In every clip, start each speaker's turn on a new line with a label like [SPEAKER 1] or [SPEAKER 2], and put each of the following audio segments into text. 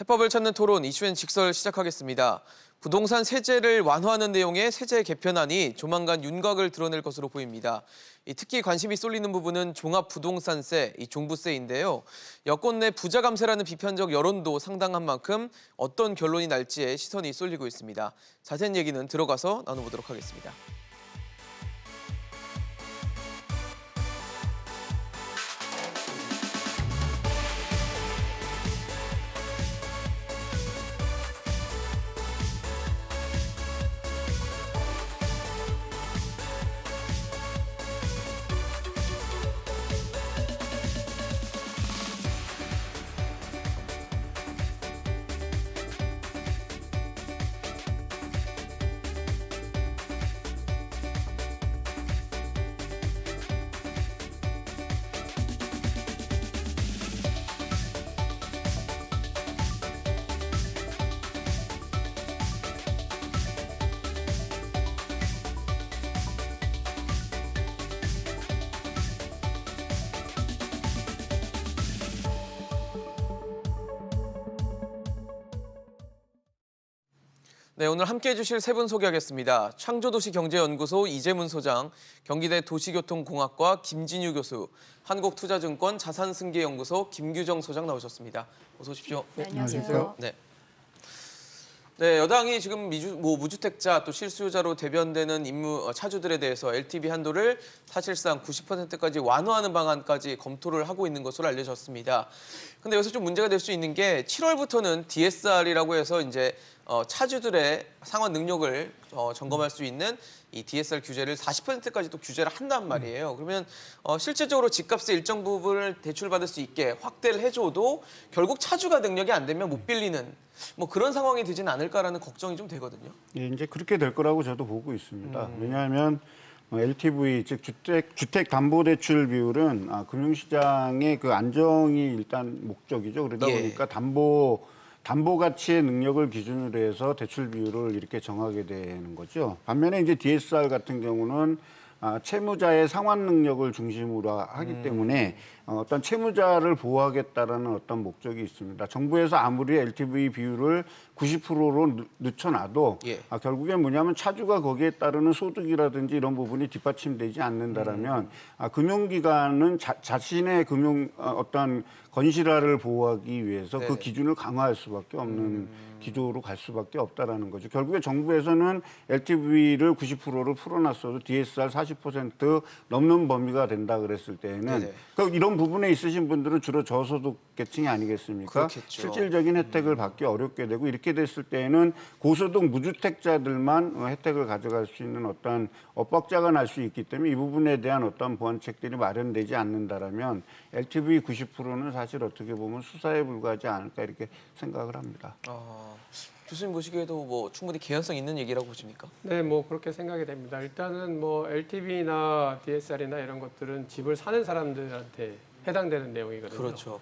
[SPEAKER 1] 해법을 찾는 토론 이슈엔 직설 시작하겠습니다. 부동산 세제를 완화하는 내용의 세제 개편안이 조만간 윤곽을 드러낼 것으로 보입니다. 특히 관심이 쏠리는 부분은 종합부동산세, 종부세인데요. 여권 내 부자 감세라는 비판적 여론도 상당한 만큼 어떤 결론이 날지에 시선이 쏠리고 있습니다. 자세한 얘기는 들어가서 나눠보도록 하겠습니다. 네, 오늘 함께해 주실 세 분 소개하겠습니다. 창조도시경제연구소 이재문 소장, 경기대 도시교통공학과 김진유 교수, 한국투자증권 자산승계연구소 김규정 소장 나오셨습니다. 어서 오십시오.
[SPEAKER 2] 네, 안녕하세요.
[SPEAKER 1] 네, 여당이 지금 무주택자 또 실수요자로 대변되는 차주들에 대해서 LTV 한도를 사실상 90%까지 완화하는 방안까지 검토를 하고 있는 것으로 알려졌습니다. 근데 여기서 좀 문제가 될 수 있는 게 7월부터는 DSR이라고 해서 이제 차주들의 상환 능력을 점검할 수 있는 이 DSR 규제를 40%까지 또 규제를 한단 말이에요. 그러면 실질적으로 집값의 일정 부분을 대출받을 수 있게 확대를 해줘도 결국 차주가 능력이 안 되면 못 빌리는 뭐 그런 상황이 되지는 않을까라는 걱정이 좀 되거든요.
[SPEAKER 3] 예, 이제 그렇게 될 거라고 저도 보고 있습니다. 왜냐하면 LTV 즉 주택담보대출 비율은 금융시장의 그 안정이 일단 목적이죠. 그러다 보니까 담보 가치의 능력을 기준으로 해서 대출 비율을 이렇게 정하게 되는 거죠. 반면에 이제 DSR 같은 경우는 채무자의 상환 능력을 중심으로 하기 때문에 어떤 채무자를 보호하겠다라는 어떤 목적이 있습니다. 정부에서 아무리 LTV 비율을 90%로 늦춰놔도 결국엔 뭐냐면 차주가 거기에 따르는 소득이라든지 이런 부분이 뒷받침되지 않는다라면 금융기관은 자신의 어떤 건실화를 보호하기 위해서 그 기준을 강화할 수밖에 없는 기조로 갈 수밖에 없다라는 거죠. 결국에 정부에서는 LTV를 90%를 풀어놨어도 DSR 40% 넘는 범위가 된다 그랬을 때에는 그러니까 이런 부분에 있으신 분들은 주로 저소득계층이 아니겠습니까?
[SPEAKER 1] 그렇겠죠.
[SPEAKER 3] 실질적인 혜택을 받기 어렵게 되고 이렇게 됐을 때에는 고소득 무주택자들만 혜택을 가져갈 수 있는 어떤 엇박자가 날 수 있기 때문에 이 부분에 대한 어떤 보완책들이 마련되지 않는다라면 LTV 90%는 사실 어떻게 보면 수사에 불과하지 않을까 이렇게 생각을 합니다.
[SPEAKER 1] 교수님 보시기에도 뭐 충분히 개연성 있는 얘기라고 보십니까?
[SPEAKER 2] 네, 뭐 그렇게 생각이 됩니다. 일단은 뭐 LTV나 DSR이나 이런 것들은 집을 사는 사람들한테 해당되는 내용이거든요.
[SPEAKER 1] 그렇죠.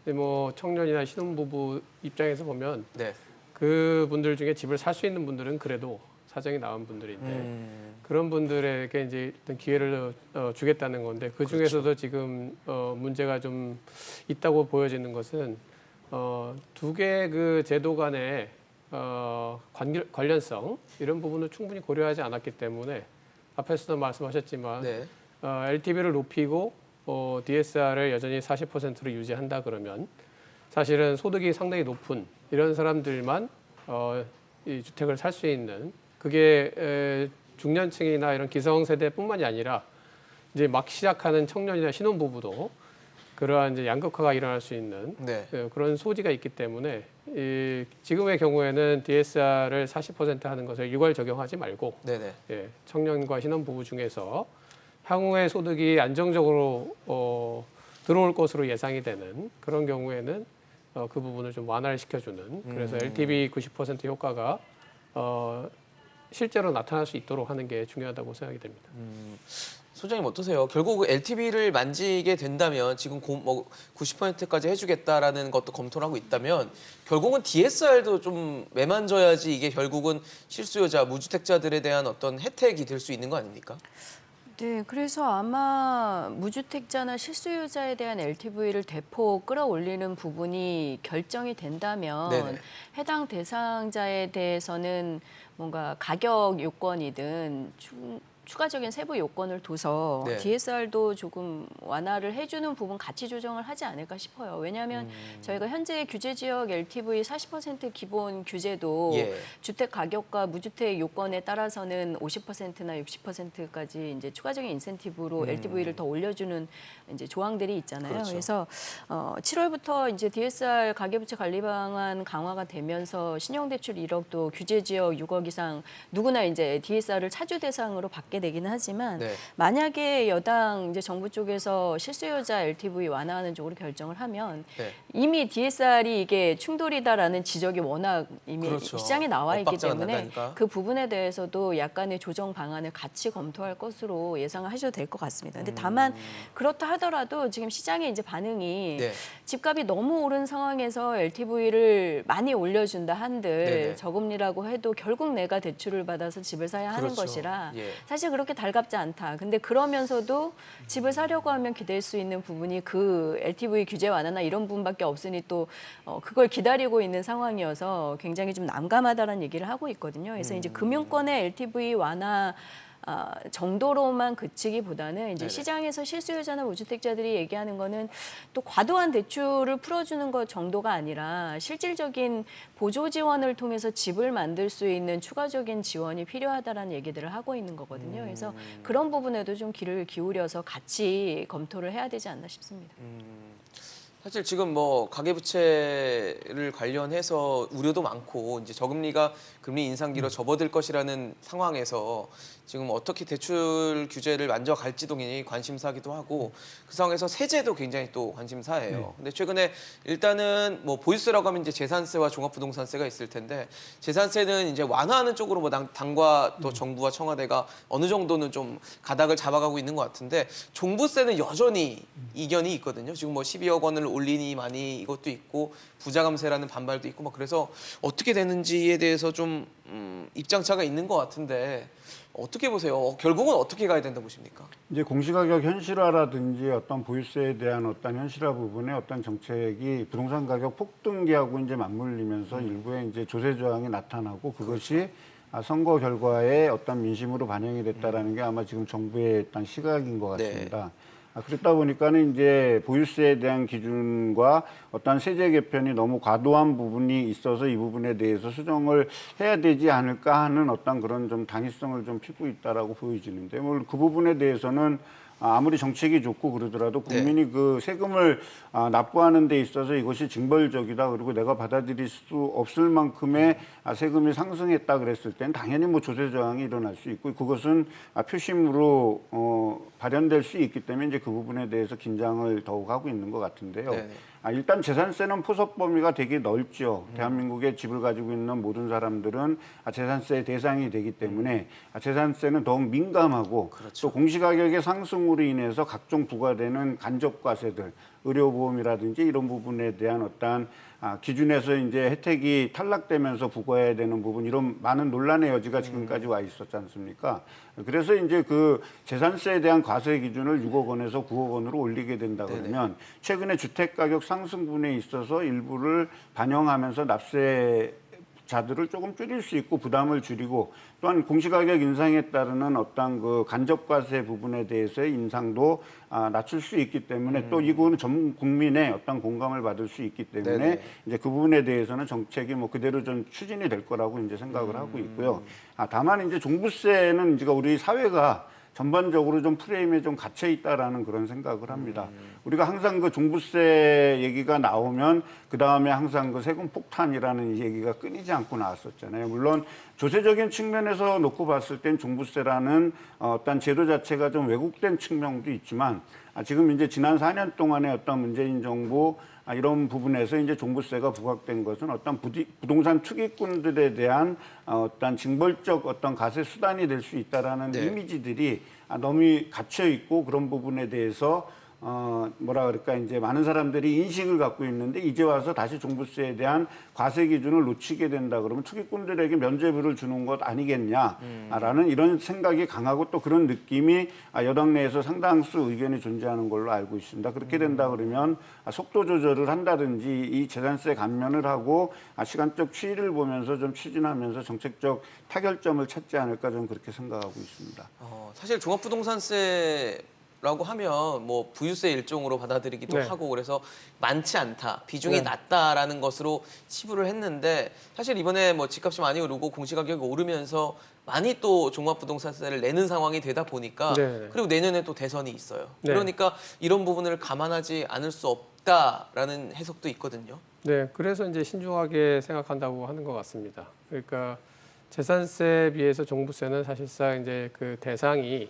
[SPEAKER 2] 근데 뭐 청년이나 신혼부부 입장에서 보면 그분들 중에 집을 살 수 있는 분들은 그래도 사정이 나은 분들인데 그런 분들에게 이제 어떤 기회를 주겠다는 건데 그 중에서도 지금 문제가 좀 있다고 보여지는 것은 두 개 그 제도 간의 관련성 이런 부분을 충분히 고려하지 않았기 때문에 앞에서도 말씀하셨지만 LTV를 높이고 DSR을 여전히 40%로 유지한다 그러면 사실은 소득이 상당히 높은 이런 사람들만 이 주택을 살 수 있는 그게 중년층이나 이런 기성세대뿐만이 아니라 이제 막 시작하는 청년이나 신혼부부도 그러한 이제 양극화가 일어날 수 있는 그런 소지가 있기 때문에 지금의 경우에는 DSR을 40% 하는 것을 유괄 적용하지 말고 청년과 신혼부부 중에서 향후에 소득이 안정적으로 들어올 것으로 예상이 되는 그런 경우에는 그 부분을 좀 완화를 시켜주는 그래서 LTV 90% 효과가 실제로 나타날 수 있도록 하는 게 중요하다고 생각이 됩니다.
[SPEAKER 1] 소장님 어떠세요? 결국 LTV를 만지게 된다면 지금 90%까지 해주겠다라는 것도 검토를 하고 있다면 결국은 DSR도 좀 매만져야지 이게 결국은 실수요자, 무주택자들에 대한 어떤 혜택이 될 수 있는 거 아닙니까?
[SPEAKER 4] 네, 그래서 아마 무주택자나 실수요자에 대한 LTV를 대폭 끌어올리는 부분이 결정이 된다면
[SPEAKER 1] 네네.
[SPEAKER 4] 해당 대상자에 대해서는 뭔가 가격 요건이든 추가적인 세부 요건을 둬서
[SPEAKER 1] 네.
[SPEAKER 4] DSR도 조금 완화를 해주는 부분 가치 조정을 하지 않을까 싶어요. 왜냐하면 저희가 현재 규제 지역 LTV 40% 기본 규제도
[SPEAKER 1] 예.
[SPEAKER 4] 주택 가격과 무주택 요건에 따라서는 50%나 60%까지 이제 추가적인 인센티브로 LTV를 더 올려주는 이제 조항들이 있잖아요.
[SPEAKER 1] 그렇죠.
[SPEAKER 4] 그래서 7월부터 이제 DSR 가계부채 관리 방안 강화가 되면서 신용대출 1억도 규제 지역 6억 이상 누구나 이제 DSR을 차주 대상으로 받게 되기는 하지만
[SPEAKER 1] 네.
[SPEAKER 4] 만약에 여당 이제 정부 쪽에서 실수요자 LTV 완화하는 쪽으로 결정을 하면
[SPEAKER 1] 네.
[SPEAKER 4] 이미 DSR이 이게 충돌이다라는 지적이 워낙 이미
[SPEAKER 1] 그렇죠.
[SPEAKER 4] 시장에 나와 있기
[SPEAKER 1] 엇박자가
[SPEAKER 4] 때문에
[SPEAKER 1] 난다니까.
[SPEAKER 4] 그 부분에 대해서도 약간의 조정 방안을 같이 검토할 것으로 예상을 하셔도 될 것 같습니다. 근데 다만 그렇다 하더라도 지금 시장의 이제 반응이
[SPEAKER 1] 네.
[SPEAKER 4] 집값이 너무 오른 상황에서 LTV를 많이 올려준다 한들
[SPEAKER 1] 네네.
[SPEAKER 4] 저금리라고 해도 결국 내가 대출을 받아서 집을 사야 하는
[SPEAKER 1] 그렇죠.
[SPEAKER 4] 것이라
[SPEAKER 1] 예.
[SPEAKER 4] 사실 그렇게 달갑지 않다. 근데 그러면서도 집을 사려고 하면 기댈 수 있는 부분이 그 LTV 규제 완화나 이런 부분밖에 없으니 또 그걸 기다리고 있는 상황이어서 굉장히 좀 난감하다는 얘기를 하고 있거든요. 그래서 이제 금융권의 LTV 완화 정도로만 그치기보다는 이제
[SPEAKER 1] 네네.
[SPEAKER 4] 시장에서 실수요자나 무주택자들이 얘기하는 거는 또 과도한 대출을 풀어주는 것 정도가 아니라 실질적인 보조 지원을 통해서 집을 만들 수 있는 추가적인 지원이 필요하다라는 얘기들을 하고 있는 거거든요. 그래서 그런 부분에도 좀 귀를 기울여서 같이 검토를 해야 되지 않나 싶습니다.
[SPEAKER 1] 사실 지금 뭐 가계부채를 관련해서 우려도 많고 이제 저금리가 금리 인상기로 접어들 것이라는 상황에서 지금 어떻게 대출 규제를 만져갈지도 굉장히 관심사기도 하고 그 상황에서 세제도 굉장히 또 관심사예요. 근데 최근에 일단은 뭐 보유세라고 하면 이제 재산세와 종합부동산세가 있을 텐데 재산세는 이제 완화하는 쪽으로 뭐 당과 또 정부와 청와대가 어느 정도는 좀 가닥을 잡아가고 있는 것 같은데 종부세는 여전히 이견이 있거든요. 지금 뭐 12억 원을 올리니 많이 이것도 있고 부자감세라는 반발도 있고 막 그래서 어떻게 되는지에 대해서 좀 입장차가 있는 것 같은데 어떻게 보세요? 결국은 어떻게 가야 된다 보십니까?
[SPEAKER 3] 이제 공시가격 현실화라든지 어떤 보유세에 대한 어떤 현실화 부분의 어떤 정책이 부동산 가격 폭등기하고 이제 맞물리면서 일부의 이제 조세 저항이 나타나고 그것이 선거 결과에 어떤 민심으로 반영이 됐다라는 게 아마 지금 정부의 어떤 시각인 것 같습니다. 그렇다 보니까는 이제 보유세에 대한 기준과 어떤 세제 개편이 너무 과도한 부분이 있어서 이 부분에 대해서 수정을 해야 되지 않을까 하는 어떤 그런 좀 당위성을 좀 피고 있다라고 보여지는데, 물론 그 부분에 대해서는 아무리 정책이 좋고 그러더라도 국민이 그 세금을 납부하는 데 있어서 이것이 징벌적이다. 그리고 내가 받아들일 수 없을 만큼의 세금이 상승했다 그랬을 땐 당연히 뭐 조세 저항이 일어날 수 있고 그것은 표심으로 발현될 수 있기 때문에 이제 그 부분에 대해서 긴장을 더욱 하고 있는 것 같은데요.
[SPEAKER 1] 네네.
[SPEAKER 3] 일단 재산세는 포섭 범위가 되게 넓죠. 대한민국에 집을 가지고 있는 모든 사람들은 재산세 대상이 되기 때문에 재산세는 더욱 민감하고 또 공시가격의 상승으로 인해서 각종 부과되는 간접과세들, 의료보험이라든지 이런 부분에 대한 어떠한 기준에서 이제 혜택이 탈락되면서 부과해야 되는 부분 이런 많은 논란의 여지가 지금까지 와 있었지 않습니까? 그래서 이제 그 재산세에 대한 과세 기준을 6억 원에서 9억 원으로 올리게 된다 그러면 최근에 주택 가격 상승분에 있어서 일부를 반영하면서 납세 자들을 조금 줄일 수 있고 부담을 줄이고 또한 공시가격 인상에 따르는 어떤 그 간접과세 부분에 대해서의 인상도 낮출 수 있기 때문에 또 이거는 전 국민의 어떤 공감을 받을 수 있기 때문에
[SPEAKER 1] 네네.
[SPEAKER 3] 이제 그 부분에 대해서는 정책이 뭐 그대로 좀 추진이 될 거라고 이제 생각을 하고 있고요. 다만 이제 종부세는 이제 우리 사회가 전반적으로 좀 프레임에 좀 갇혀 있다라는 그런 생각을 합니다. 우리가 항상 그 종부세 얘기가 나오면 그 다음에 항상 그 세금 폭탄이라는 얘기가 끊이지 않고 나왔었잖아요. 물론 조세적인 측면에서 놓고 봤을 땐 종부세라는 어떤 제도 자체가 좀 왜곡된 측면도 있지만 지금 이제 지난 4년 동안의 어떤 문재인 정부 이런 부분에서 이제 종부세가 부각된 것은 어떤 부동산 투기꾼들에 대한 어떤 징벌적 어떤 과세 수단이 될 수 있다라는 이미지들이 너무 갇혀 있고 그런 부분에 대해서 뭐라 그럴까 이제 많은 사람들이 인식을 갖고 있는데 이제 와서 다시 종부세에 대한 과세 기준을 놓치게 된다 그러면 투기꾼들에게 면죄부를 주는 것 아니겠냐라는 이런 생각이 강하고 또 그런 느낌이 여당 내에서 상당수 의견이 존재하는 걸로 알고 있습니다. 그렇게 된다 그러면 속도 조절을 한다든지 이 재산세 감면을 하고 시간적 추이를 보면서 좀 추진하면서 정책적 타결점을 찾지 않을까 저는 그렇게 생각하고 있습니다.
[SPEAKER 1] 사실 종합부동산세 라고 하면 뭐 부유세 일종으로 받아들이기도
[SPEAKER 2] 네.
[SPEAKER 1] 하고 그래서 많지 않다, 비중이
[SPEAKER 2] 네.
[SPEAKER 1] 낮다라는 것으로 치부를 했는데 사실 이번에 뭐 집값이 많이 오르고 공시가격이 오르면서 많이 또 종합부동산세를 내는 상황이 되다 보니까
[SPEAKER 2] 네.
[SPEAKER 1] 그리고 내년에 또 대선이 있어요.
[SPEAKER 2] 네.
[SPEAKER 1] 그러니까 이런 부분을 감안하지 않을 수 없다라는 해석도 있거든요.
[SPEAKER 2] 네, 그래서 이제 신중하게 생각한다고 하는 것 같습니다. 그러니까 재산세에 비해서 종부세는 사실상 이제 그 대상이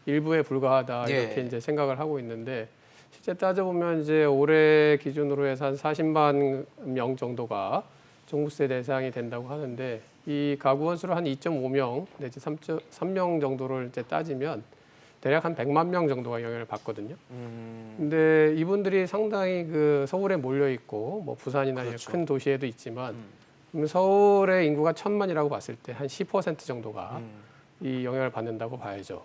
[SPEAKER 2] 일부에 불과하다 이렇게
[SPEAKER 1] 예.
[SPEAKER 2] 이제 생각을 하고 있는데 실제 따져보면 이제 올해 기준으로 해서 한 40만 명 정도가 종부세 대상이 된다고 하는데 이 가구 원수를 한 2.5명 내지 3명 정도를 이제 따지면 대략 한 100만 명 정도가 영향을 받거든요. 근데 이분들이 상당히 그 서울에 몰려 있고 뭐 부산이나
[SPEAKER 1] 그렇죠.
[SPEAKER 2] 큰 도시에도 있지만 서울의 인구가 1,000만이라고 봤을 때 한 10% 정도가 이 영향을 받는다고 봐야죠.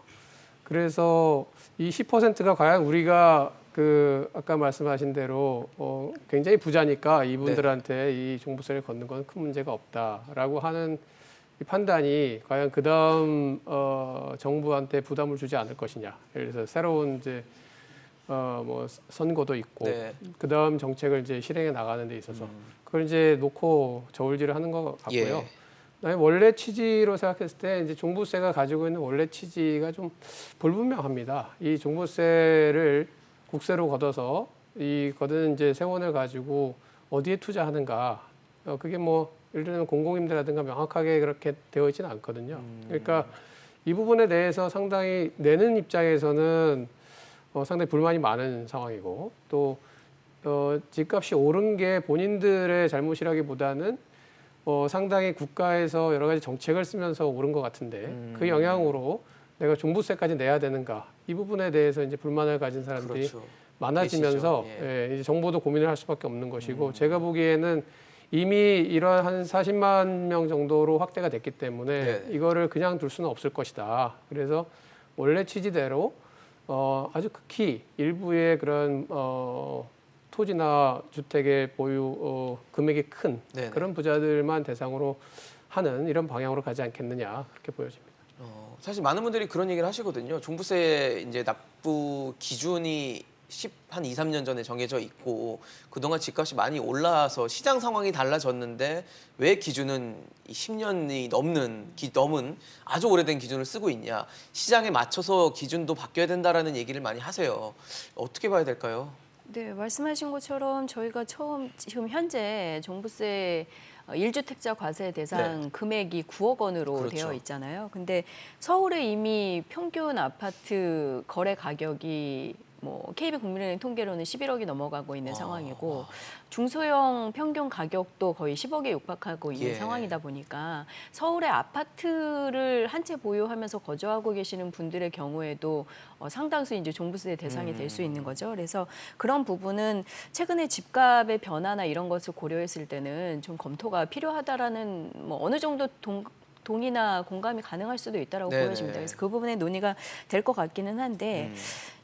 [SPEAKER 2] 그래서 이 10%가 과연 우리가 그 아까 말씀하신 대로 굉장히 부자니까 이분들한테 이 종부세를 걷는 건 큰 문제가 없다라고 하는 이 판단이 과연 그 다음 정부한테 부담을 주지 않을 것이냐. 예를 들어서 새로운 이제 뭐 선거도 있고
[SPEAKER 1] 네.
[SPEAKER 2] 그 다음 정책을 이제 실행해 나가는 데 있어서 그걸 이제 놓고 저울질을 하는 것 같고요.
[SPEAKER 1] 예.
[SPEAKER 2] 그다음에 원래 취지로 생각했을 때 이제 종부세가 가지고 있는 원래 취지가 좀 불분명합니다. 이 종부세를 국세로 걷어서 이 걷은 이제 세원을 가지고 어디에 투자하는가? 그게 뭐 예를 들면 공공임대라든가 명확하게 그렇게 되어 있지는 않거든요. 그러니까 이 부분에 대해서 상당히 내는 입장에서는 상당히 불만이 많은 상황이고 또 집값이 오른 게 본인들의 잘못이라기보다는 상당히 국가에서 여러 가지 정책을 쓰면서 오른 것 같은데 그 영향으로 내가 종부세까지 내야 되는가 이 부분에 대해서 이제 불만을 가진 사람들이
[SPEAKER 1] 그렇죠.
[SPEAKER 2] 많아지면서
[SPEAKER 1] 계시죠.
[SPEAKER 2] 예, 이제 정부도 고민을 할 수밖에 없는 것이고 제가 보기에는 이미 이런 한 40만 명 정도로 확대가 됐기 때문에
[SPEAKER 1] 네.
[SPEAKER 2] 이거를 그냥 둘 수는 없을 것이다. 그래서 원래 취지대로 아주 극히 일부의 그런 토지나 주택의 보유 금액이 큰
[SPEAKER 1] 네네.
[SPEAKER 2] 그런 부자들만 대상으로 하는 이런 방향으로 가지 않겠느냐 그렇게 보여집니다.
[SPEAKER 1] 사실 많은 분들이 그런 얘기를 하시거든요. 종부세 이제 납부 기준이 한 2, 3년 전에 정해져 있고 그동안 집값이 많이 올라서 시장 상황이 달라졌는데 왜 기준은 10년이 넘은 아주 오래된 기준을 쓰고 있냐. 시장에 맞춰서 기준도 바뀌어야 된다라는 얘기를 많이 하세요. 어떻게 봐야 될까요?
[SPEAKER 4] 네, 말씀하신 것처럼 저희가 지금 현재 종부세 1주택자 과세 대상 금액이 9억 원으로
[SPEAKER 1] 그렇죠.
[SPEAKER 4] 되어 있잖아요. 근데 서울에 이미 평균 아파트 거래 가격이 뭐 KB국민은행 통계로는 11억이 넘어가고 있는 상황이고 중소형 평균 가격도 거의 10억에 육박하고 있는
[SPEAKER 1] 예.
[SPEAKER 4] 상황이다 보니까 서울의 아파트를 한 채 보유하면서 거주하고 계시는 분들의 경우에도 상당수 이제 종부세 대상이 될 수 있는 거죠. 그래서 그런 부분은 최근에 집값의 변화나 이런 것을 고려했을 때는 좀 검토가 필요하다라는 뭐 어느 정도 동의나 공감이 가능할 수도 있다라고
[SPEAKER 1] 네네.
[SPEAKER 4] 보여집니다. 그래서 그 부분에 논의가 될 것 같기는 한데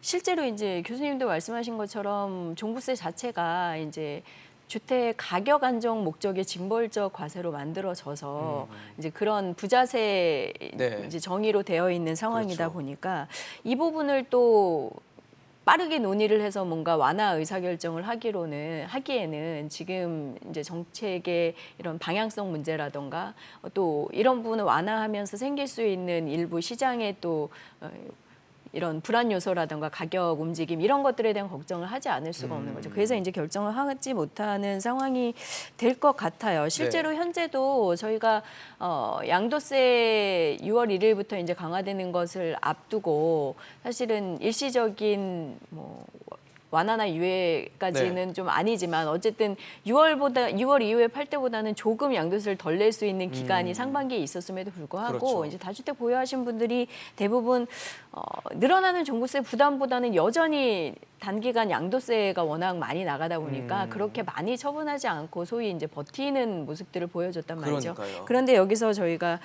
[SPEAKER 4] 실제로 이제 교수님도 말씀하신 것처럼 종부세 자체가 이제 주택 가격 안정 목적의 징벌적 과세로 만들어져서 이제 그런 부자세
[SPEAKER 1] 네.
[SPEAKER 4] 이제 정의로 되어 있는 상황이다
[SPEAKER 1] 그렇죠.
[SPEAKER 4] 보니까 이 부분을 또 빠르게 논의를 해서 뭔가 완화 의사결정을 하기에는 지금 이제 정책의 이런 방향성 문제라던가 또 이런 부분을 완화하면서 생길 수 있는 일부 시장의 또 이런 불안 요소라든가 가격 움직임 이런 것들에 대한 걱정을 하지 않을 수가 없는 거죠. 그래서 이제 결정을 하지 못하는 상황이 될 것 같아요. 실제로 현재도 저희가 양도세 6월 1일부터 이제 강화되는 것을 앞두고 사실은 일시적인 뭐 완화나 유예까지는 좀 아니지만 어쨌든 6월 이후에 팔 때보다는 조금 양도세를 덜 낼 수 있는 기간이 상반기에 있었음에도 불구하고
[SPEAKER 1] 그렇죠.
[SPEAKER 4] 이제 다주택 보유하신 분들이 대부분 늘어나는 종부세 부담보다는 여전히 단기간 양도세가 워낙 많이 나가다 보니까 그렇게 많이 처분하지 않고 소위 이제 버티는 모습들을 보여줬단 말이죠.
[SPEAKER 1] 그러니까요.
[SPEAKER 4] 그런데 여기서 저희가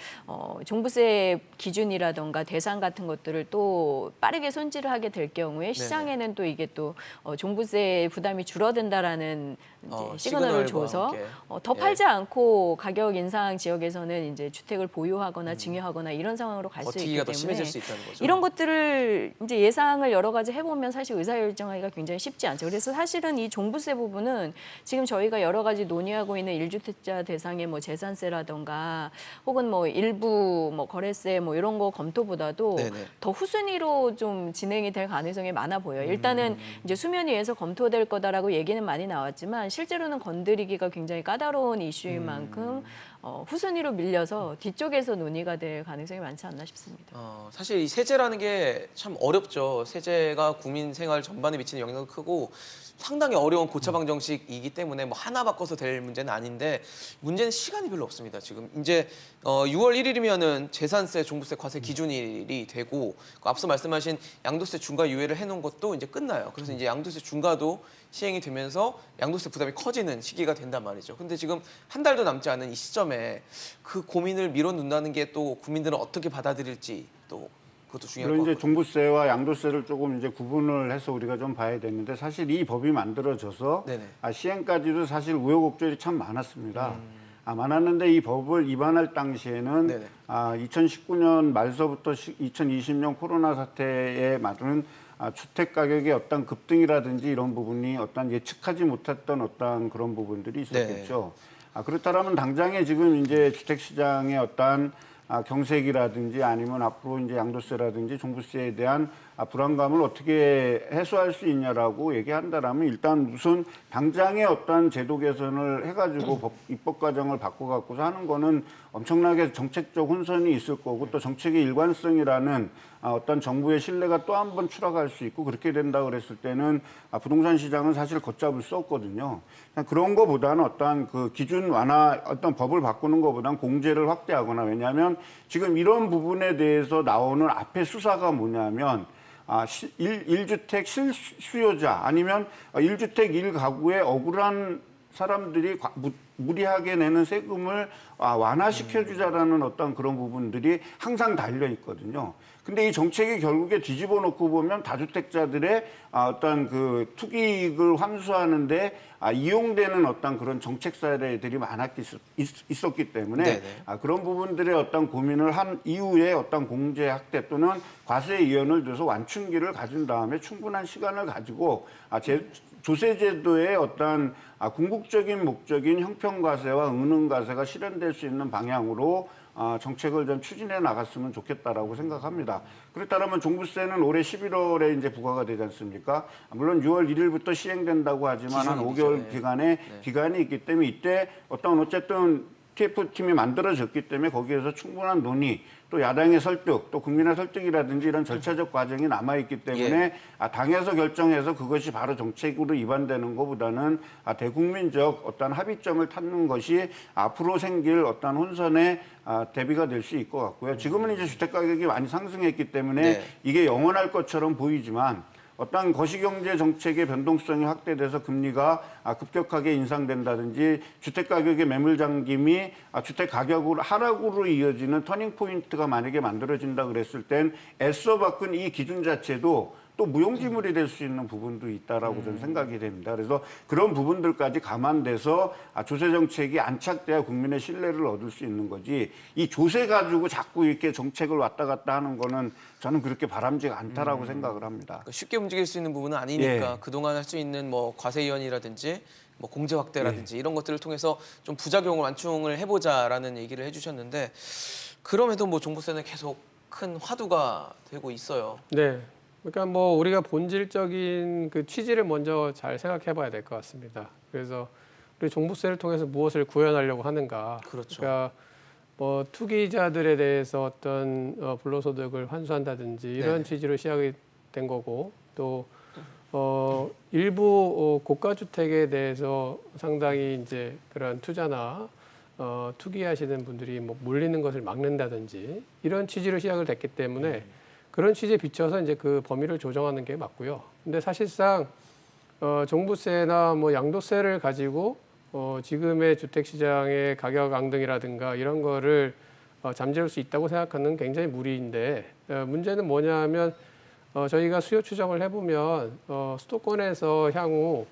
[SPEAKER 4] 종부세 기준이라던가 대상 같은 것들을 또 빠르게 손질을 하게 될 경우에 시장에는 또 이게 또 종부세 부담이 줄어든다라는 이제 시그널을 줘서
[SPEAKER 1] 함께.
[SPEAKER 4] 더 팔지 않고 가격 인상 지역에서는 이제 주택을 보유하거나 증여하거나 이런 상황으로 갈 수 있기
[SPEAKER 1] 버티기가 더
[SPEAKER 4] 때문에
[SPEAKER 1] 심해질 수 있다는 거죠.
[SPEAKER 4] 이런 것들을 이제 예상을 여러 가지 해보면 사실 의사결정하기가 굉장히 쉽지 않죠. 그래서 사실은 이 종부세 부분은 지금 저희가 여러 가지 논의하고 있는 1주택자 대상의 뭐 재산세라던가 혹은 뭐 일부 뭐 거래세 뭐 이런 거 검토보다도
[SPEAKER 1] 네네.
[SPEAKER 4] 더 후순위로 좀 진행이 될 가능성이 많아 보여요. 일단은 이제 수면 위에서 검토될 거다라고 얘기는 많이 나왔지만 실제로는 건드리기가 굉장히 까다로운 이슈인 만큼 후순위로 밀려서 뒤쪽에서 논의가 될 가능성이 많지 않나 싶습니다.
[SPEAKER 1] 사실 이 세제라는 게 참 어렵죠. 세제가 국민 생활 전반에 미치는 영향도 크고 상당히 어려운 고차방 정식이기 때문에 뭐 하나 바꿔서 될 문제는 아닌데 문제는 시간이 별로 없습니다. 지금 이제 6월 1일이면은 재산세, 종부세, 과세 기준일이 되고 앞서 말씀하신 양도세 중과 유예를 해놓은 것도 이제 끝나요. 그래서 이제 양도세 중과도 시행이 되면서 양도세 부담이 커지는 시기가 된단 말이죠. 근데 지금 한 달도 남지 않은 이 시점에 그 고민을 미뤄둔다는 게 또 국민들은 어떻게 받아들일지 또 그것도 중요할 것
[SPEAKER 3] 물론 이제
[SPEAKER 1] 같고요.
[SPEAKER 3] 종부세와 양도세를 조금 이제 구분을 해서 우리가 좀 봐야 되는데 사실 이 법이 만들어져서
[SPEAKER 1] 네네.
[SPEAKER 3] 시행까지도 사실 우여곡절이 참 많았습니다. 많았는데 이 법을 입안할 당시에는
[SPEAKER 1] 네네.
[SPEAKER 3] 2019년 말서부터 2020년 코로나 사태에 맞는 주택 가격의 어떤 급등이라든지 이런 부분이 어떤 예측하지 못했던 어떤 그런 부분들이 있었겠죠. 그렇다면 당장에 지금 이제 주택 시장의 어떤 경색이라든지 아니면 앞으로 이제 양도세라든지 종부세에 대한 불안감을 어떻게 해소할 수 있냐라고 얘기한다라면 일단 무슨 당장의 어떤 제도 개선을 해가지고 입법 과정을 바꿔갖고서 하는 거는 엄청나게 정책적 혼선이 있을 거고 또 정책의 일관성이라는 어떤 정부의 신뢰가 또 한 번 추락할 수 있고 그렇게 된다 그랬을 때는 부동산 시장은 사실 걷잡을 수 없거든요. 그런 거보다는 어떤 그 기준 완화 어떤 법을 바꾸는 것보다는 공제를 확대하거나 왜냐하면 지금 이런 부분에 대해서 나오는 앞에 수사가 뭐냐면 1주택 실수요자 아니면 1주택 1가구에 억울한 사람들이 무리하게 내는 세금을 완화시켜주자라는 어떤 그런 부분들이 항상 달려 있거든요. 근데 이 정책이 결국에 뒤집어 놓고 보면 다주택자들의 어떤 그 투기익을 환수하는데 이용되는 어떤 그런 정책 사례들이 많았기 있었기 때문에 그런 부분들의 어떤 고민을 한 이후에 어떤 공제 확대 또는 과세 이연을 둬서 완충기를 가진 다음에 충분한 시간을 가지고 조세제도의 어떤 궁극적인 목적인 형평과세와 은흥과세가 실현될 수 있는 방향으로 정책을 좀 추진해 나갔으면 좋겠다라고 생각합니다. 그렇다면 종부세는 올해 11월에 이제 부과가 되지 않습니까? 물론 6월 1일부터 시행된다고 하지만 한 5개월 기간이 있기 때문에 이때 어쨌든 TF팀이 만들어졌기 때문에 거기에서 충분한 논의 또 야당의 설득 또 국민의 설득이라든지 이런 절차적 과정이 남아있기 때문에 당에서 결정해서 그것이 바로 정책으로 입안되는 것보다는 대국민적 어떤 합의점을 찾는 것이 앞으로 생길 어떤 혼선에 대비가 될 수 있을 것 같고요. 지금은 이제 주택 가격이 많이 상승했기 때문에 이게 영원할 것처럼 보이지만 어떤 거시경제 정책의 변동성이 확대돼서 금리가 급격하게 인상된다든지 주택 가격의 매물 잠김이 주택 가격으로 하락으로 이어지는 터닝 포인트가 만약에 만들어진다 그랬을 땐 애써 바꾼 이 기준 자체도 또 무용지물이 될 수 있는 부분도 있다라고 저는 생각이 됩니다. 그래서 그런 부분들까지 감안돼서 조세 정책이 안착돼야 국민의 신뢰를 얻을 수 있는 거지 이 조세 가지고 자꾸 이렇게 정책을 왔다 갔다 하는 거는 저는 그렇게 바람직하지 않다라고 생각을 합니다.
[SPEAKER 1] 그러니까 쉽게 움직일 수 있는 부분은 아니니까 그동안 할 수 있는 뭐 과세 이연이라든지 뭐 공제 확대라든지 이런 것들을 통해서 좀 부작용을 완충을 해보자라는 얘기를 해주셨는데 그럼에도 뭐 종부세는 계속 큰 화두가 되고 있어요.
[SPEAKER 2] 네. 그러니까 뭐 우리가 본질적인 그 취지를 먼저 잘 생각해봐야 될 것 같습니다. 그래서 우리 종부세를 통해서 무엇을 구현하려고 하는가?
[SPEAKER 1] 그렇죠.
[SPEAKER 2] 그러니까 뭐 투기자들에 대해서 어떤 불로소득을 환수한다든지 이런 취지로 시작이 된 거고 또 일부 고가 주택에 대해서 상당히 이제 그런 투자나 투기하시는 분들이 뭐 몰리는 것을 막는다든지 이런 취지로 시작을 됐기 때문에 그런 취지에 비춰서 이제 그 범위를 조정하는 게 맞고요. 근데 사실상 종부세나 뭐 양도세를 가지고 지금의 주택 시장의 가격 앙등이라든가 이런 거를 잠재울 수 있다고 생각하는 굉장히 무리인데 문제는 뭐냐면 저희가 수요 추정을 해보면 수도권에서 향후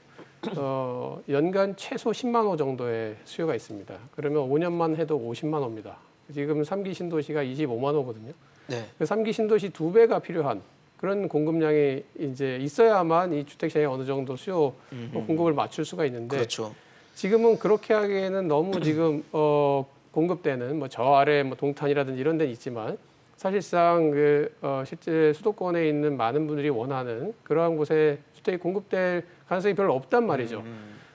[SPEAKER 2] 연간 최소 10만 호 정도의 수요가 있습니다. 그러면 5년만 해도 50만 호입니다. 지금 3기 신도시가 25만 호거든요.
[SPEAKER 1] 네.
[SPEAKER 2] 3기 신도시 2배가 필요한 그런 공급량이 이제 있어야만 이 주택 시장에 어느 정도 수요 공급을 맞출 수가 있는데
[SPEAKER 1] 그렇죠.
[SPEAKER 2] 지금은 그렇게 하기에는 너무 지금 공급되는 뭐 저 아래 뭐 동탄이라든지 이런 데는 있지만 사실상 실제 수도권에 있는 많은 분들이 원하는 그러한 곳에 주택이 공급될 가능성이 별로 없단 말이죠.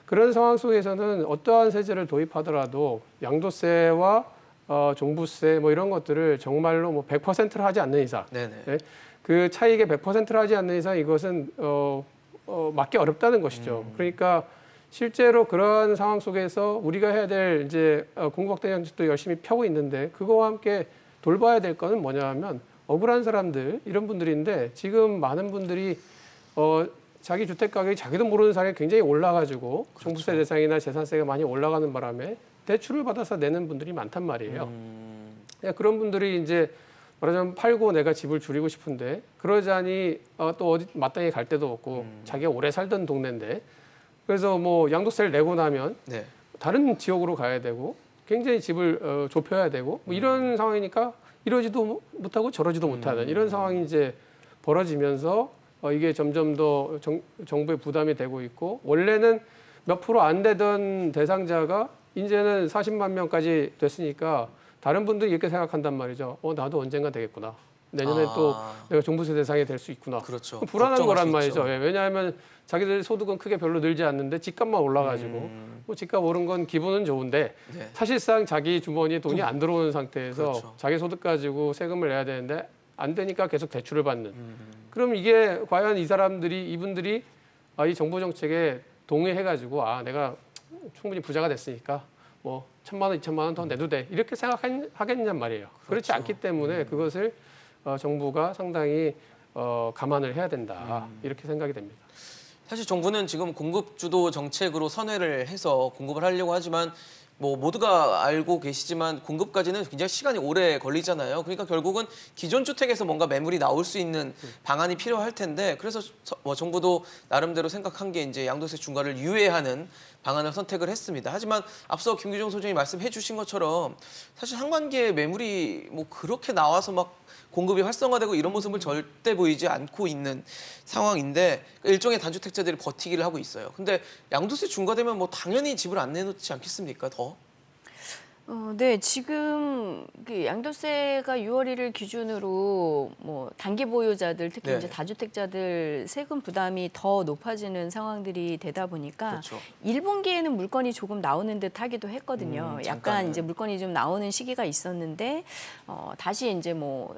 [SPEAKER 2] 그런 상황 속에서는 어떠한 세제를 도입하더라도 양도세와 종부세 뭐 이런 것들을 정말로 뭐 100%를 하지 않는 이상,
[SPEAKER 1] 네네.
[SPEAKER 2] 네? 그 차익의 100%를 하지 않는 이상 이것은 막기 어렵다는 것이죠. 그러니까 실제로 그러한 상황 속에서 우리가 해야 될 이제 공급 확대 정책도 열심히 펴고 있는데 그거와 함께 돌봐야 될 거는 뭐냐면 억울한 사람들 이런 분들인데 지금 많은 분들이 자기 주택 가격이 자기도 모르는 사이에 굉장히 올라가지고 그렇죠. 종부세 대상이나 재산세가 많이 올라가는 바람에 대출을 받아서 내는 분들이 많단 말이에요. 그런 분들이 이제 말하자면 팔고 내가 집을 줄이고 싶은데 그러자니 또 어디 마땅히 갈 데도 없고 자기가 오래 살던 동네인데 그래서 뭐 양도세를 내고 나면
[SPEAKER 1] 네.
[SPEAKER 2] 다른 지역으로 가야 되고 굉장히 집을 좁혀야 되고 뭐 이런 상황이니까 이러지도 못하고 저러지도 못하는 이런 상황이 이제 벌어지면서 이게 점점 더 정부의 부담이 되고 있고 원래는 몇 프로 안 되던 대상자가 이제는 40만 명까지 됐으니까 다른 분들이 이렇게 생각한단 말이죠. 나도 언젠가 되겠구나. 내년에 또 내가 종부세 대상이 될 수 있구나.
[SPEAKER 1] 그렇죠.
[SPEAKER 2] 불안한 거란 말이죠. 왜냐하면 자기들 소득은 크게 별로 늘지 않는데 집값만 올라가지고 뭐 집값 오른 건 기분은 좋은데
[SPEAKER 1] 네.
[SPEAKER 2] 사실상 자기 주머니에 돈이 안 들어오는 상태에서
[SPEAKER 1] 그렇죠.
[SPEAKER 2] 자기 소득 가지고 세금을 내야 되는데 안 되니까 계속 대출을 받는. 그럼 이게 과연 이분들이 이 정부 정책에 동의해가지고 내가 충분히 부자가 됐으니까 뭐 1,000만 원, 2,000만 원 더 내도 돼 이렇게 생각하겠냔 말이에요. 그렇지 않기 때문에 그것을 정부가 상당히 감안을 해야 된다 이렇게 생각이 됩니다.
[SPEAKER 1] 사실 정부는 지금 공급 주도 정책으로 선회를 해서 공급을 하려고 하지만 뭐 모두가 알고 계시지만 공급까지는 굉장히 시간이 오래 걸리잖아요. 그러니까 결국은 기존 주택에서 뭔가 매물이 나올 수 있는 방안이 필요할 텐데 그래서 뭐 정부도 나름대로 생각한 게 이제 양도세 중과를 유예하는 방안을 선택을 했습니다. 하지만 앞서 김규정 소장이 말씀해 주신 것처럼 사실 상반기에 매물이 뭐 그렇게 나와서 막 공급이 활성화되고 이런 모습을 절대 보이지 않고 있는 상황인데 일종의 단주택자들이 버티기를 하고 있어요. 근데 양도세 중과되면 뭐 당연히 집을 안 내놓지 않겠습니까? 더?
[SPEAKER 4] 네, 지금 그 양도세가 6월 1일 기준으로 뭐 단기 보유자들 특히
[SPEAKER 1] 네.
[SPEAKER 4] 이제 다주택자들 세금 부담이 더 높아지는 상황들이 되다 보니까
[SPEAKER 1] 그렇죠.
[SPEAKER 4] 1분기에는 물건이 조금 나오는 듯 하기도 했거든요.
[SPEAKER 1] 잠깐은.
[SPEAKER 4] 약간 이제 물건이 좀 나오는 시기가 있었는데 다시 이제 뭐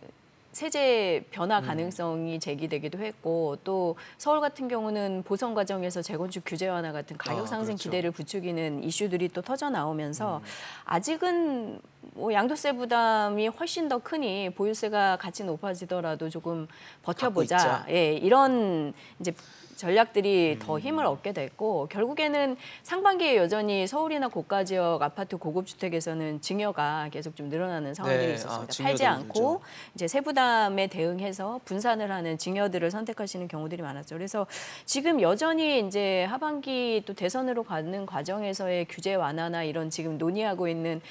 [SPEAKER 4] 세제 변화 가능성이 제기되기도 했고 또 서울 같은 경우는 보선 과정에서 재건축 규제 완화 같은 가격 상승
[SPEAKER 1] 그렇죠.
[SPEAKER 4] 기대를 부추기는 이슈들이 또 터져 나오면서 아직은 뭐 양도세 부담이 훨씬 더 크니 보유세가 같이 높아지더라도 조금 버텨보자. 예, 이런 이제 전략들이 더 힘을 얻게 됐고 결국에는 상반기에 여전히 서울이나 고가 지역 아파트 고급 주택에서는 증여가 계속 좀 늘어나는 상황들이
[SPEAKER 1] 네,
[SPEAKER 4] 있었습니다.
[SPEAKER 1] 증여도
[SPEAKER 4] 팔지 않고
[SPEAKER 1] 늘죠.
[SPEAKER 4] 이제 세부담에 대응해서 분산을 하는 증여들을 선택하시는 경우들이 많았죠. 그래서 지금 여전히 이제 하반기 또 대선으로 가는 과정에서의 규제 완화나 이런 지금 논의하고 있는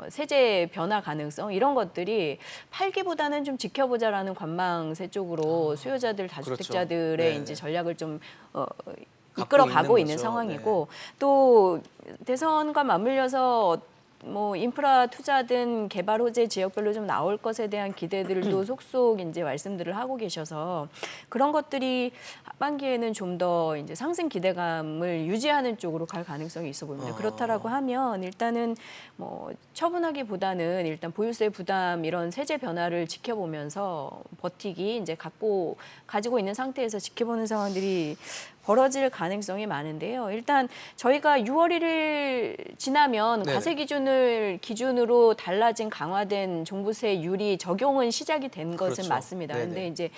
[SPEAKER 4] 세제 변화 가능성 이런 것들이 팔기보다는 좀 지켜보자라는 관망세 쪽으로 수요자들 다주택자들의
[SPEAKER 1] 그렇죠. 네.
[SPEAKER 4] 이제 전략을 좀 이끌어가고 있는
[SPEAKER 1] 거죠.
[SPEAKER 4] 상황이고 또 대선과 맞물려서 뭐 인프라 투자든 개발 호재 지역별로 좀 나올 것에 대한 기대들도 속속 이제 말씀들을 하고 계셔서 그런 것들이 하반기에는 좀 더 이제 상승 기대감을 유지하는 쪽으로 갈 가능성이 있어 보입니다. 그렇다라고 하면 일단은 뭐 처분하기보다는 일단 보유세 부담 이런 세제 변화를 지켜보면서 버티기 이제 가지고 있는 상태에서 지켜보는 상황들이 벌어질 가능성이 많은데요. 일단 저희가 6월 1일 지나면
[SPEAKER 1] 네.
[SPEAKER 4] 과세 기준으로 달라진 강화된 종부세율이 적용은 시작이 된 것은
[SPEAKER 1] 그렇죠.
[SPEAKER 4] 맞습니다.
[SPEAKER 1] 네네.
[SPEAKER 4] 근데 이제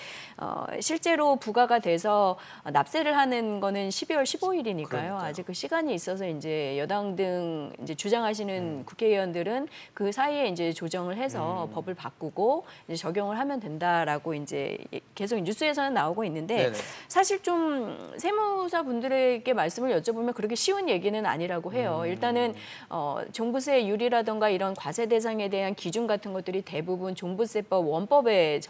[SPEAKER 4] 실제로 부과가 돼서 납세를 하는 거는 12월 15일이니까요.
[SPEAKER 1] 그러니까요.
[SPEAKER 4] 아직 그 시간이 있어서 이제 여당 등 이제 주장하시는 국회의원들은 그 사이에 이제 조정을 해서 법을 바꾸고 이제 적용을 하면 된다라고 이제 계속 뉴스에서는 나오고 있는데
[SPEAKER 1] 네네.
[SPEAKER 4] 사실 좀 세무사 분들에게 말씀을 여쭤보면 그렇게 쉬운 얘기는 아니라고 해요. 일단은 종부세율이라든가 이런 과세 대상에 대한 기준 같은 것들이 대부분 종부세법 원법에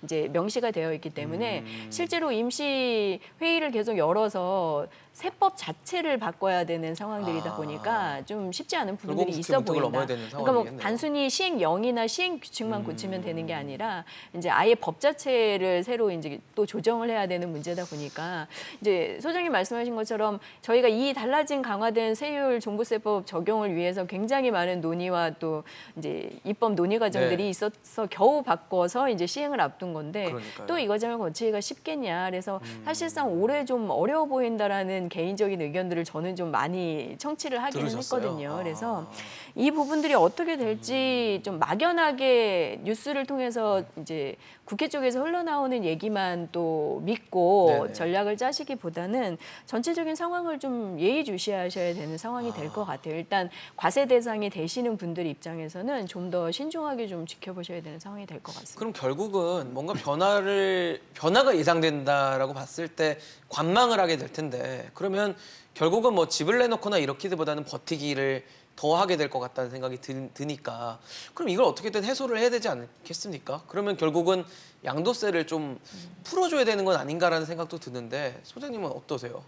[SPEAKER 4] 이제 명시가 되어 있기 때문에 실제로 임시 회의를 계속 열어서 세법 자체를 바꿔야 되는 상황들이다 보니까 좀 쉽지 않은 부분들이
[SPEAKER 1] 결국
[SPEAKER 4] 있어
[SPEAKER 1] 국회 문턱을
[SPEAKER 4] 보인다.
[SPEAKER 1] 넘어야 되는
[SPEAKER 4] 그러니까 뭐
[SPEAKER 1] 상황이겠네요.
[SPEAKER 4] 단순히 시행령이나 시행 규칙만 고치면 되는 게 아니라 이제 아예 법 자체를 새로 이제 또 조정을 해야 되는 문제다 보니까 이제 소장님 말씀하신 것처럼 저희가 이 달라진 강화된 세율 종부세법 적용을 위해서 굉장히 많은 논의와 또 이제 입법 논의 과정들이
[SPEAKER 1] 네.
[SPEAKER 4] 있어서 겨우 바꿔서 이제 시행을 앞둔 건데
[SPEAKER 1] 그러니까요.
[SPEAKER 4] 또 이 과정을 거치기가 쉽겠냐. 그래서 사실상 올해 좀 어려워 보인다라는 개인적인 의견들을 저는 좀 많이 청취를 하기는
[SPEAKER 1] 들으셨어요?
[SPEAKER 4] 했거든요. 그래서 이 부분들이 어떻게 될지 좀 막연하게 뉴스를 통해서 이제 국회 쪽에서 흘러나오는 얘기만 또 믿고
[SPEAKER 1] 네네.
[SPEAKER 4] 전략을 짜시기보다는 전체적인 상황을 좀 예의주시하셔야 되는 상황이 될 것 같아요. 일단 과세 대상이 되시는 분들 입장에서는 좀 더 신중하게 좀 지켜보셔야 되는 상황이 될 것 같습니다.
[SPEAKER 1] 그럼 결국은 뭔가 변화가 예상된다라고 봤을 때 관망을 하게 될 텐데 그러면 결국은 뭐 집을 내놓거나 이렇기보다는 버티기를 더 하게 될 것 같다는 생각이 드니까 그럼 이걸 어떻게든 해소를 해야 되지 않겠습니까? 그러면 결국은 양도세를 좀 풀어줘야 되는 건 아닌가라는 생각도 드는데 소장님은 어떠세요?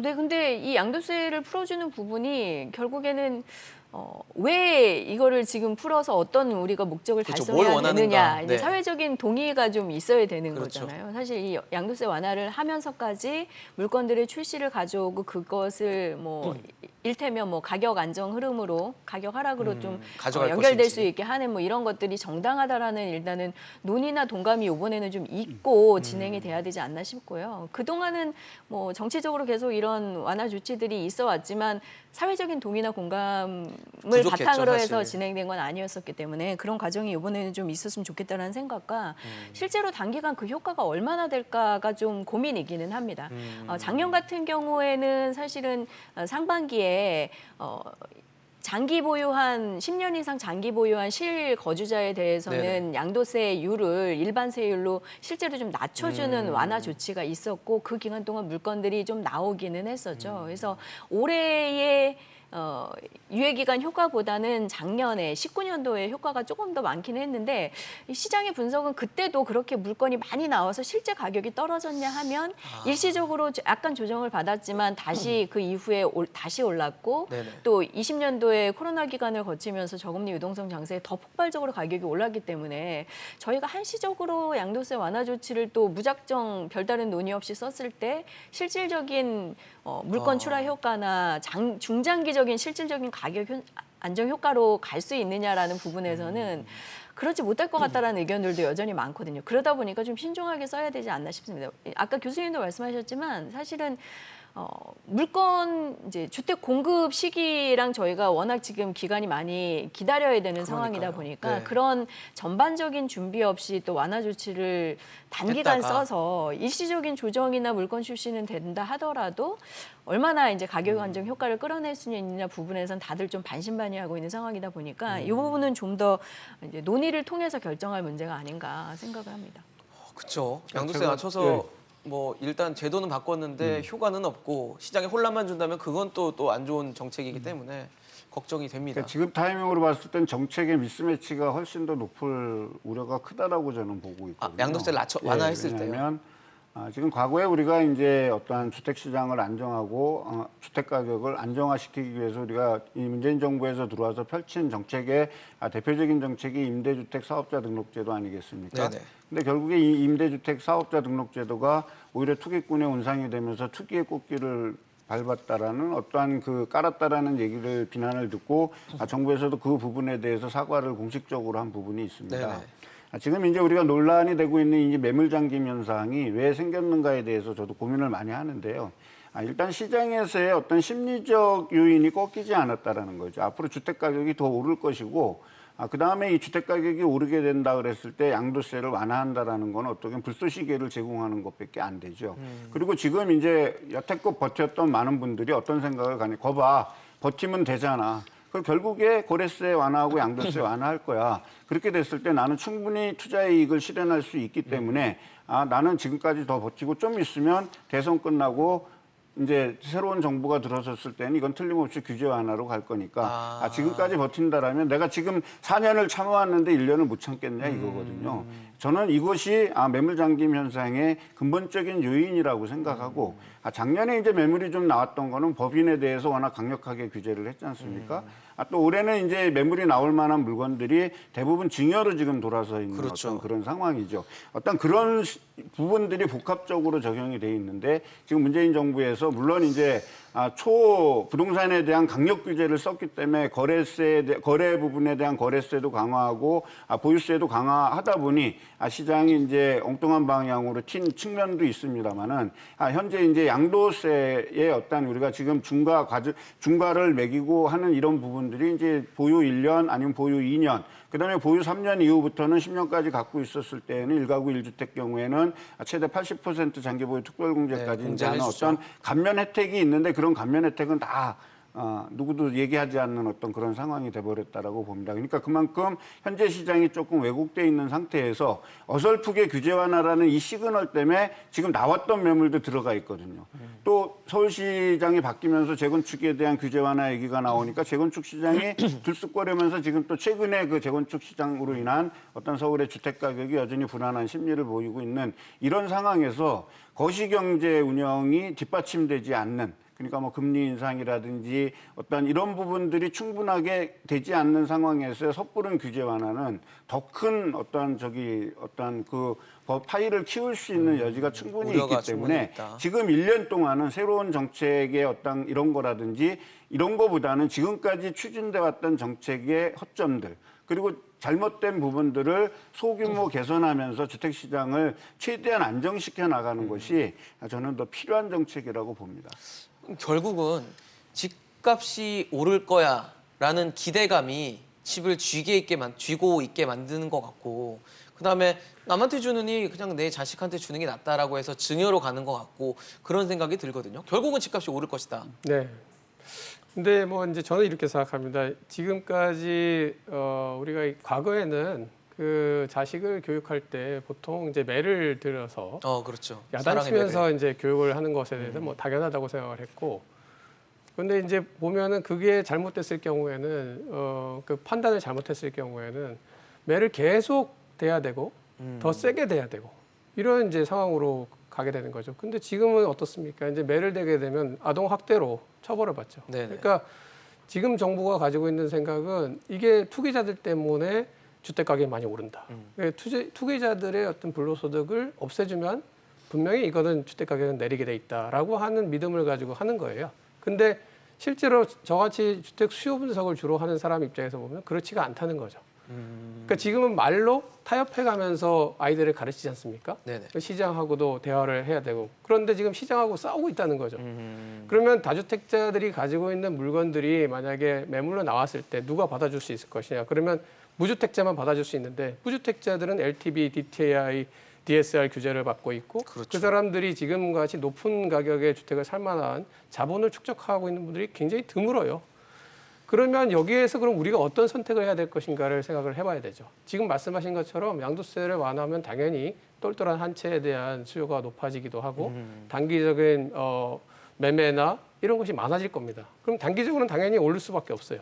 [SPEAKER 4] 네, 근데 이 양도세를 풀어주는 부분이 결국에는 왜 이거를 지금 풀어서 어떤 우리가 목적을
[SPEAKER 1] 그렇죠. 뭘
[SPEAKER 4] 달성해야
[SPEAKER 1] 원하는가.
[SPEAKER 4] 되느냐, 이제
[SPEAKER 1] 네.
[SPEAKER 4] 사회적인 동의가 좀 있어야 되는
[SPEAKER 1] 그렇죠.
[SPEAKER 4] 거잖아요. 사실 이 양도세 완화를 하면서까지 물건들의 출시를 가져오고 그것을 뭐 일테면 뭐 가격 안정 흐름으로 가격 하락으로 좀
[SPEAKER 1] 가져갈
[SPEAKER 4] 연결될
[SPEAKER 1] 것인지.
[SPEAKER 4] 수 있게 하는 뭐 이런 것들이 정당하다라는 일단은 논의나 동감이 이번에는 좀 있고 진행이 돼야 되지 않나 싶고요. 그동안은 뭐 정치적으로 계속 이런 완화 조치들이 있어 왔지만 사회적인 동의나 공감을
[SPEAKER 1] 부족했죠,
[SPEAKER 4] 바탕으로 해서
[SPEAKER 1] 사실.
[SPEAKER 4] 진행된 건 아니었었기 때문에 그런 과정이 이번에는 좀 있었으면 좋겠다는 생각과 실제로 단기간 그 효과가 얼마나 될까가 좀 고민이기는 합니다. 작년 같은 경우에는 사실은 상반기에 장기 보유한 10년 이상 장기 보유한 실거주자에 대해서는
[SPEAKER 1] 네네.
[SPEAKER 4] 양도세율을 일반 세율로 실제로 좀 낮춰주는 완화 조치가 있었고 그 기간 동안 물건들이 좀 나오기는 했었죠. 그래서 올해의 유예기간 효과보다는 작년에 19년도에 효과가 조금 더 많기는 했는데 이 시장의 분석은 그때도 그렇게 물건이 많이 나와서 실제 가격이 떨어졌냐 하면 일시적으로 약간 조정을 받았지만 다시 그 이후에 다시 올랐고
[SPEAKER 1] 네네.
[SPEAKER 4] 또 20년도에 코로나 기간을 거치면서 저금리 유동성 장세에 더 폭발적으로 가격이 올랐기 때문에 저희가 한시적으로 양도세 완화 조치를 또 무작정 별다른 논의 없이 썼을 때 실질적인 물건 출하 효과나 중장기적인 실질적인 가격 안정 효과로 갈 수 있느냐라는 부분에서는 그렇지 못할 것 같다라는 의견들도 여전히 많거든요. 그러다 보니까 좀 신중하게 써야 되지 않나 싶습니다. 아까 교수님도 말씀하셨지만 사실은 물건 이제 주택 공급 시기랑 저희가 워낙 지금 기간이 많이 기다려야 되는 상황이다 보니까
[SPEAKER 1] 네.
[SPEAKER 4] 그런 전반적인 준비 없이 또 완화 조치를 단기간
[SPEAKER 1] 했다가.
[SPEAKER 4] 써서 일시적인 조정이나 물건 출시는 된다 하더라도 얼마나 이제 가격 안정 효과를 끌어낼 수 있느냐 부분에선 다들 좀 반신반의하고 있는 상황이다 보니까 이 부분은 좀 더 이제 논의를 통해서 결정할 문제가 아닌가 생각을 합니다.
[SPEAKER 1] 그렇죠. 양도세
[SPEAKER 3] 제가-
[SPEAKER 1] 낮춰서
[SPEAKER 3] 예.
[SPEAKER 1] 뭐 일단 제도는 바꿨는데 효과는 없고 시장에 혼란만 준다면 그건 또 안 좋은 정책이기 때문에 걱정이 됩니다.
[SPEAKER 3] 그러니까 지금 타이밍으로 봤을 땐 정책의 미스매치가 훨씬 더 높을 우려가 크다라고 저는 보고 있거든요.
[SPEAKER 1] 양도세를 완화했을 때요?
[SPEAKER 3] 왜냐하면 지금 과거에 우리가 이제 어떠한 주택 시장을 안정하고 주택 가격을 안정화시키기 위해서 우리가 이 문재인 정부에서 들어와서 펼친 정책의 대표적인 정책이 임대주택 사업자 등록제도 아니겠습니까?
[SPEAKER 1] 네네.
[SPEAKER 3] 근데 결국에 이 임대주택 사업자 등록제도가 오히려 투기꾼의 온상이 되면서 투기의 꽃길을 밟았다라는 어떠한 깔았다라는 얘기를 비난을 듣고 정부에서도 그 부분에 대해서 사과를 공식적으로 한 부분이 있습니다.
[SPEAKER 1] 네네.
[SPEAKER 3] 지금 이제 우리가 논란이 되고 있는 이 매물잠김 현상이 왜 생겼는가에 대해서 저도 고민을 많이 하는데요. 일단 시장에서의 어떤 심리적 요인이 꺾이지 않았다라는 거죠. 앞으로 주택 가격이 더 오를 것이고, 그 다음에 이 주택 가격이 오르게 된다 그랬을 때 양도세를 완화한다라는 건 어떻게 불쏘시개를 제공하는 것밖에 안 되죠. 그리고 지금 이제 여태껏 버텼던 많은 분들이 어떤 생각을 가니, 거봐, 버티면 되잖아. 그 결국에 거래세 완화하고 양도세 완화할 거야. 그렇게 됐을 때 나는 충분히 투자의 이익을 실현할 수 있기 때문에 나는 지금까지 더 버티고 좀 있으면 대선 끝나고 이제 새로운 정부가 들어섰을 때는 이건 틀림없이 규제 완화로 갈 거니까 지금까지 버틴다라면 내가 지금 4년을 참아왔는데 1년을 못 참겠냐 이거거든요. 저는 이것이 매물 잠김 현상의 근본적인 요인이라고 생각하고 작년에 이제 매물이 좀 나왔던 거는 법인에 대해서 워낙 강력하게 규제를 했지 않습니까? 또 올해는 이제 매물이 나올 만한 물건들이 대부분 증여로 지금 돌아서 있는
[SPEAKER 1] 그렇죠.
[SPEAKER 3] 어떤 그런 상황이죠. 어떤 그런 부분들이 복합적으로 적용이 돼 있는데 지금 문재인 정부에서 물론 이제 부동산에 대한 강력 규제를 썼기 때문에 거래 부분에 대한 거래세도 강화하고 보유세도 강화하다 보니 시장이 이제 엉뚱한 방향으로 튄 측면도 있습니다만은 현재 이제 양도세의 어떤 우리가 지금 중과를 매기고 하는 이런 부분들이 이제 보유 1년 아니면 보유 2년 그다음에 보유 3년 이후부터는 10년까지 갖고 있었을 때는 1가구 1주택 경우에는 최대 80% 장기 보유 특별공제까지 이제 하는 어떤 감면 혜택이 있는데 그런 감면 혜택은 다 누구도 얘기하지 않는 어떤 그런 상황이 돼버렸다라고 봅니다. 그러니까 그만큼 현재 시장이 조금 왜곡돼 있는 상태에서 어설프게 규제 완화라는 이 시그널 때문에 지금 나왔던 매물도 들어가 있거든요. 또 서울시장이 바뀌면서 재건축에 대한 규제 완화 얘기가 나오니까 재건축 시장이 들쑥거리면서 지금 또 최근에 그 재건축 시장으로 인한 어떤 서울의 주택 가격이 여전히 불안한 심리를 보이고 있는 이런 상황에서 거시경제 운영이 뒷받침되지 않는 그러니까 뭐 금리 인상이라든지 어떤 이런 부분들이 충분하게 되지 않는 상황에서 섣부른 규제 완화는 더 큰 어떤 그 파이를 키울 수 있는 여지가 충분히 있기 때문에 지금 1년 동안은 새로운 정책의 어떤 이런 거라든지 이런 거보다는 지금까지 추진돼 왔던 정책의 허점들 그리고 잘못된 부분들을 소규모 개선하면서 주택시장을 최대한 안정시켜 나가는 것이 저는 더 필요한 정책이라고 봅니다.
[SPEAKER 1] 결국은 집값이 오를 거야라는 기대감이 집을 쥐고 있게 만드는 것 같고 그다음에 남한테 주느니 그냥 내 자식한테 주는 게 낫다라고 해서 증여로 가는 것 같고 그런 생각이 들거든요. 결국은 집값이 오를 것이다.
[SPEAKER 2] 네. 근데 뭐 이제 저는 이렇게 생각합니다. 지금까지 우리가 과거에는 그 자식을 교육할 때 보통 이제 매를 들어서
[SPEAKER 1] 그렇죠.
[SPEAKER 2] 야단치면서 이제 교육을 하는 것에 대해서 뭐 당연하다고 생각을 했고, 그런데 이제 보면은 그게 잘못됐을 경우에는 그 판단을 잘못했을 경우에는 매를 계속 대야 되고 더 세게 대야 되고 이런 이제 상황으로 가게 되는 거죠. 근데 지금은 어떻습니까? 이제 매를 대게 되면 아동 학대로 처벌을 받죠.
[SPEAKER 1] 네네.
[SPEAKER 2] 그러니까 지금 정부가 가지고 있는 생각은 이게 투기자들 때문에 주택 가격이 많이 오른다. 투기자들의 어떤 불로소득을 없애주면 분명히 이거는 주택 가격은 내리게 돼 있다라고 하는 믿음을 가지고 하는 거예요. 근데 실제로 저같이 주택 수요 분석을 주로 하는 사람 입장에서 보면 그렇지가 않다는 거죠. 그러니까 지금은 말로 타협해가면서 아이들을 가르치지 않습니까?
[SPEAKER 1] 네네.
[SPEAKER 2] 시장하고도 대화를 해야 되고 그런데 지금 시장하고 싸우고 있다는 거죠. 그러면 다주택자들이 가지고 있는 물건들이 만약에 매물로 나왔을 때 누가 받아줄 수 있을 것이냐? 그러면 무주택자만 받아줄 수 있는데 무주택자들은 LTV, DTI, DSR 규제를 받고 있고
[SPEAKER 1] 그렇죠.
[SPEAKER 2] 그 사람들이 지금같이 높은 가격의 주택을 살 만한 자본을 축적하고 있는 분들이 굉장히 드물어요. 그러면 여기에서 그럼 우리가 어떤 선택을 해야 될 것인가를 생각을 해봐야 되죠. 지금 말씀하신 것처럼 양도세를 완화하면 당연히 똘똘한 한 채에 대한 수요가 높아지기도 하고 단기적인 매매나 이런 것이 많아질 겁니다. 그럼 단기적으로는 당연히 오를 수밖에 없어요.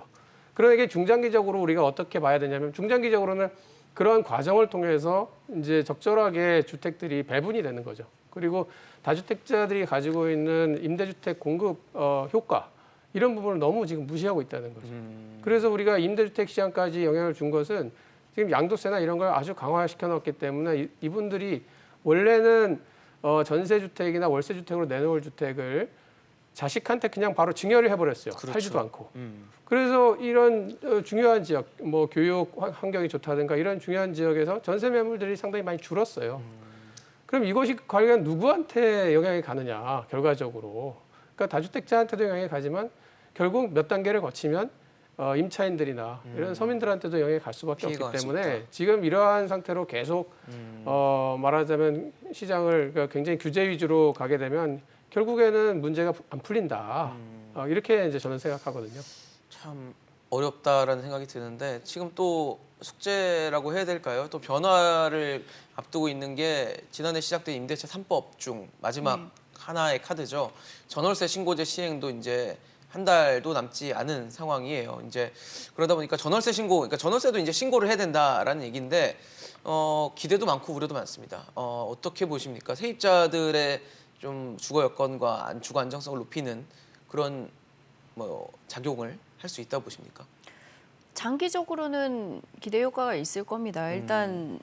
[SPEAKER 2] 그러나 이게 중장기적으로 우리가 어떻게 봐야 되냐면 중장기적으로는 그런 과정을 통해서 이제 적절하게 주택들이 배분이 되는 거죠. 그리고 다주택자들이 가지고 있는 임대주택 공급 효과 이런 부분을 너무 지금 무시하고 있다는 거죠. 그래서 우리가 임대주택 시장까지 영향을 준 것은 지금 양도세나 이런 걸 아주 강화시켜 놓았기 때문에 이분들이 원래는 전세주택이나 월세주택으로 내놓을 주택을 자식한테 그냥 바로 증여를 해버렸어요.
[SPEAKER 1] 그렇죠.
[SPEAKER 2] 팔지도 않고. 그래서 이런 중요한 지역, 뭐 교육 환경이 좋다든가 이런 중요한 지역에서 전세 매물들이 상당히 많이 줄었어요. 그럼 이것이 과연 누구한테 영향이 가느냐, 결과적으로. 그러니까 다주택자한테도 영향이 가지만 결국 몇 단계를 거치면 임차인들이나 이런 서민들한테도 영향이 갈 수밖에 없기 때문에 지금 이러한 상태로 계속 말하자면 시장을 그러니까 굉장히 규제 위주로 가게 되면 결국에는 문제가 안 풀린다. 이렇게 이제 저는 생각하거든요.
[SPEAKER 1] 참 어렵다라는 생각이 드는데 지금 또 숙제라고 해야 될까요? 또 변화를 앞두고 있는 게 지난해 시작된 임대차 3법 중 마지막 하나의 카드죠. 전월세 신고제 시행도 이제 한 달도 남지 않은 상황이에요. 이제 그러다 보니까 전월세 신고, 그러니까 전월세도 이제 신고를 해야 된다라는 얘기인데 기대도 많고 우려도 많습니다. 어떻게 보십니까? 세입자들의 좀 주거 여건과 주거 안정성을 높이는 그런 뭐 작용을 할 수 있다고 보십니까?
[SPEAKER 4] 장기적으로는 기대 효과가 있을 겁니다. 일단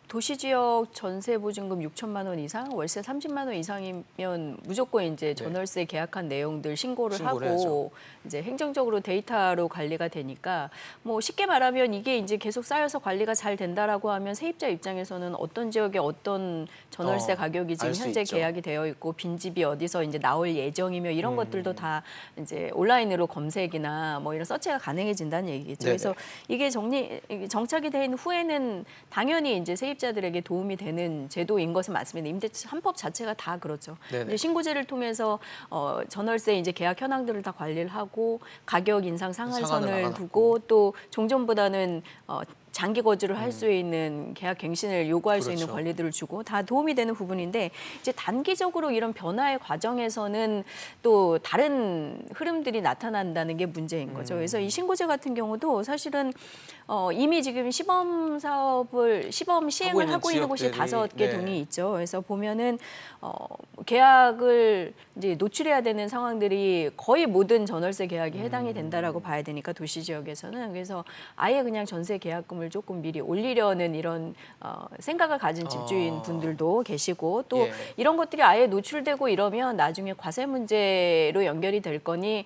[SPEAKER 4] 도시 지역 전세 보증금 6천만 원 이상, 월세 30만 원 이상이면 무조건 이제 전월세 계약한 내용들 신고를 하고
[SPEAKER 1] 해야죠.
[SPEAKER 4] 이제 행정적으로 데이터로 관리가 되니까 뭐 쉽게 말하면 이게 이제 계속 쌓여서 관리가 잘 된다라고 하면 세입자 입장에서는 어떤 지역에 어떤 전월세 가격이 지금
[SPEAKER 1] 알수
[SPEAKER 4] 현재
[SPEAKER 1] 있죠.
[SPEAKER 4] 계약이 되어 있고 빈집이 어디서 이제 나올 예정이며 이런 것들도 다 이제 온라인으로 검색이나 뭐 이런 서치가 가능해진다는 얘기겠죠.
[SPEAKER 1] 네네.
[SPEAKER 4] 그래서 이게 정착이 된 후에는 당연히 이제 세입자들에게 도움이 되는 제도인 것은 맞습니다. 임대차 3법 자체가 다 그렇죠.
[SPEAKER 1] 네네.
[SPEAKER 4] 이제 신고제를 통해서 전월세 이제 계약 현황들을 다 관리를 하고 가격 인상
[SPEAKER 1] 상한을
[SPEAKER 4] 상한선을
[SPEAKER 1] 막아놨고.
[SPEAKER 4] 두고 또 종전보다는 장기 거주를 할 수 있는 계약 갱신을 요구할 수 있는
[SPEAKER 1] 그렇죠.
[SPEAKER 4] 권리들을 주고 다 도움이 되는 부분인데 이제 단기적으로 이런 변화의 과정에서는 또 다른 흐름들이 나타난다는 게 문제인 거죠. 그래서 이 신고제 같은 경우도 사실은 이미 지금 시범 시행을
[SPEAKER 1] 있는
[SPEAKER 4] 하고 있는 곳이
[SPEAKER 1] 지역들이,
[SPEAKER 4] 5개
[SPEAKER 1] 네.
[SPEAKER 4] 동이 있죠. 그래서 보면은 계약을 이제 노출해야 되는 상황들이 거의 모든 전월세 계약이 해당이 된다라고 봐야 되니까 도시 지역에서는 그래서 아예 그냥 전세 계약금을 조금 미리 올리려는 이런 생각을 가진 집주인 분들도 계시고 또
[SPEAKER 1] 예.
[SPEAKER 4] 이런 것들이 아예 노출되고 이러면 나중에 과세 문제로 연결이 될 거니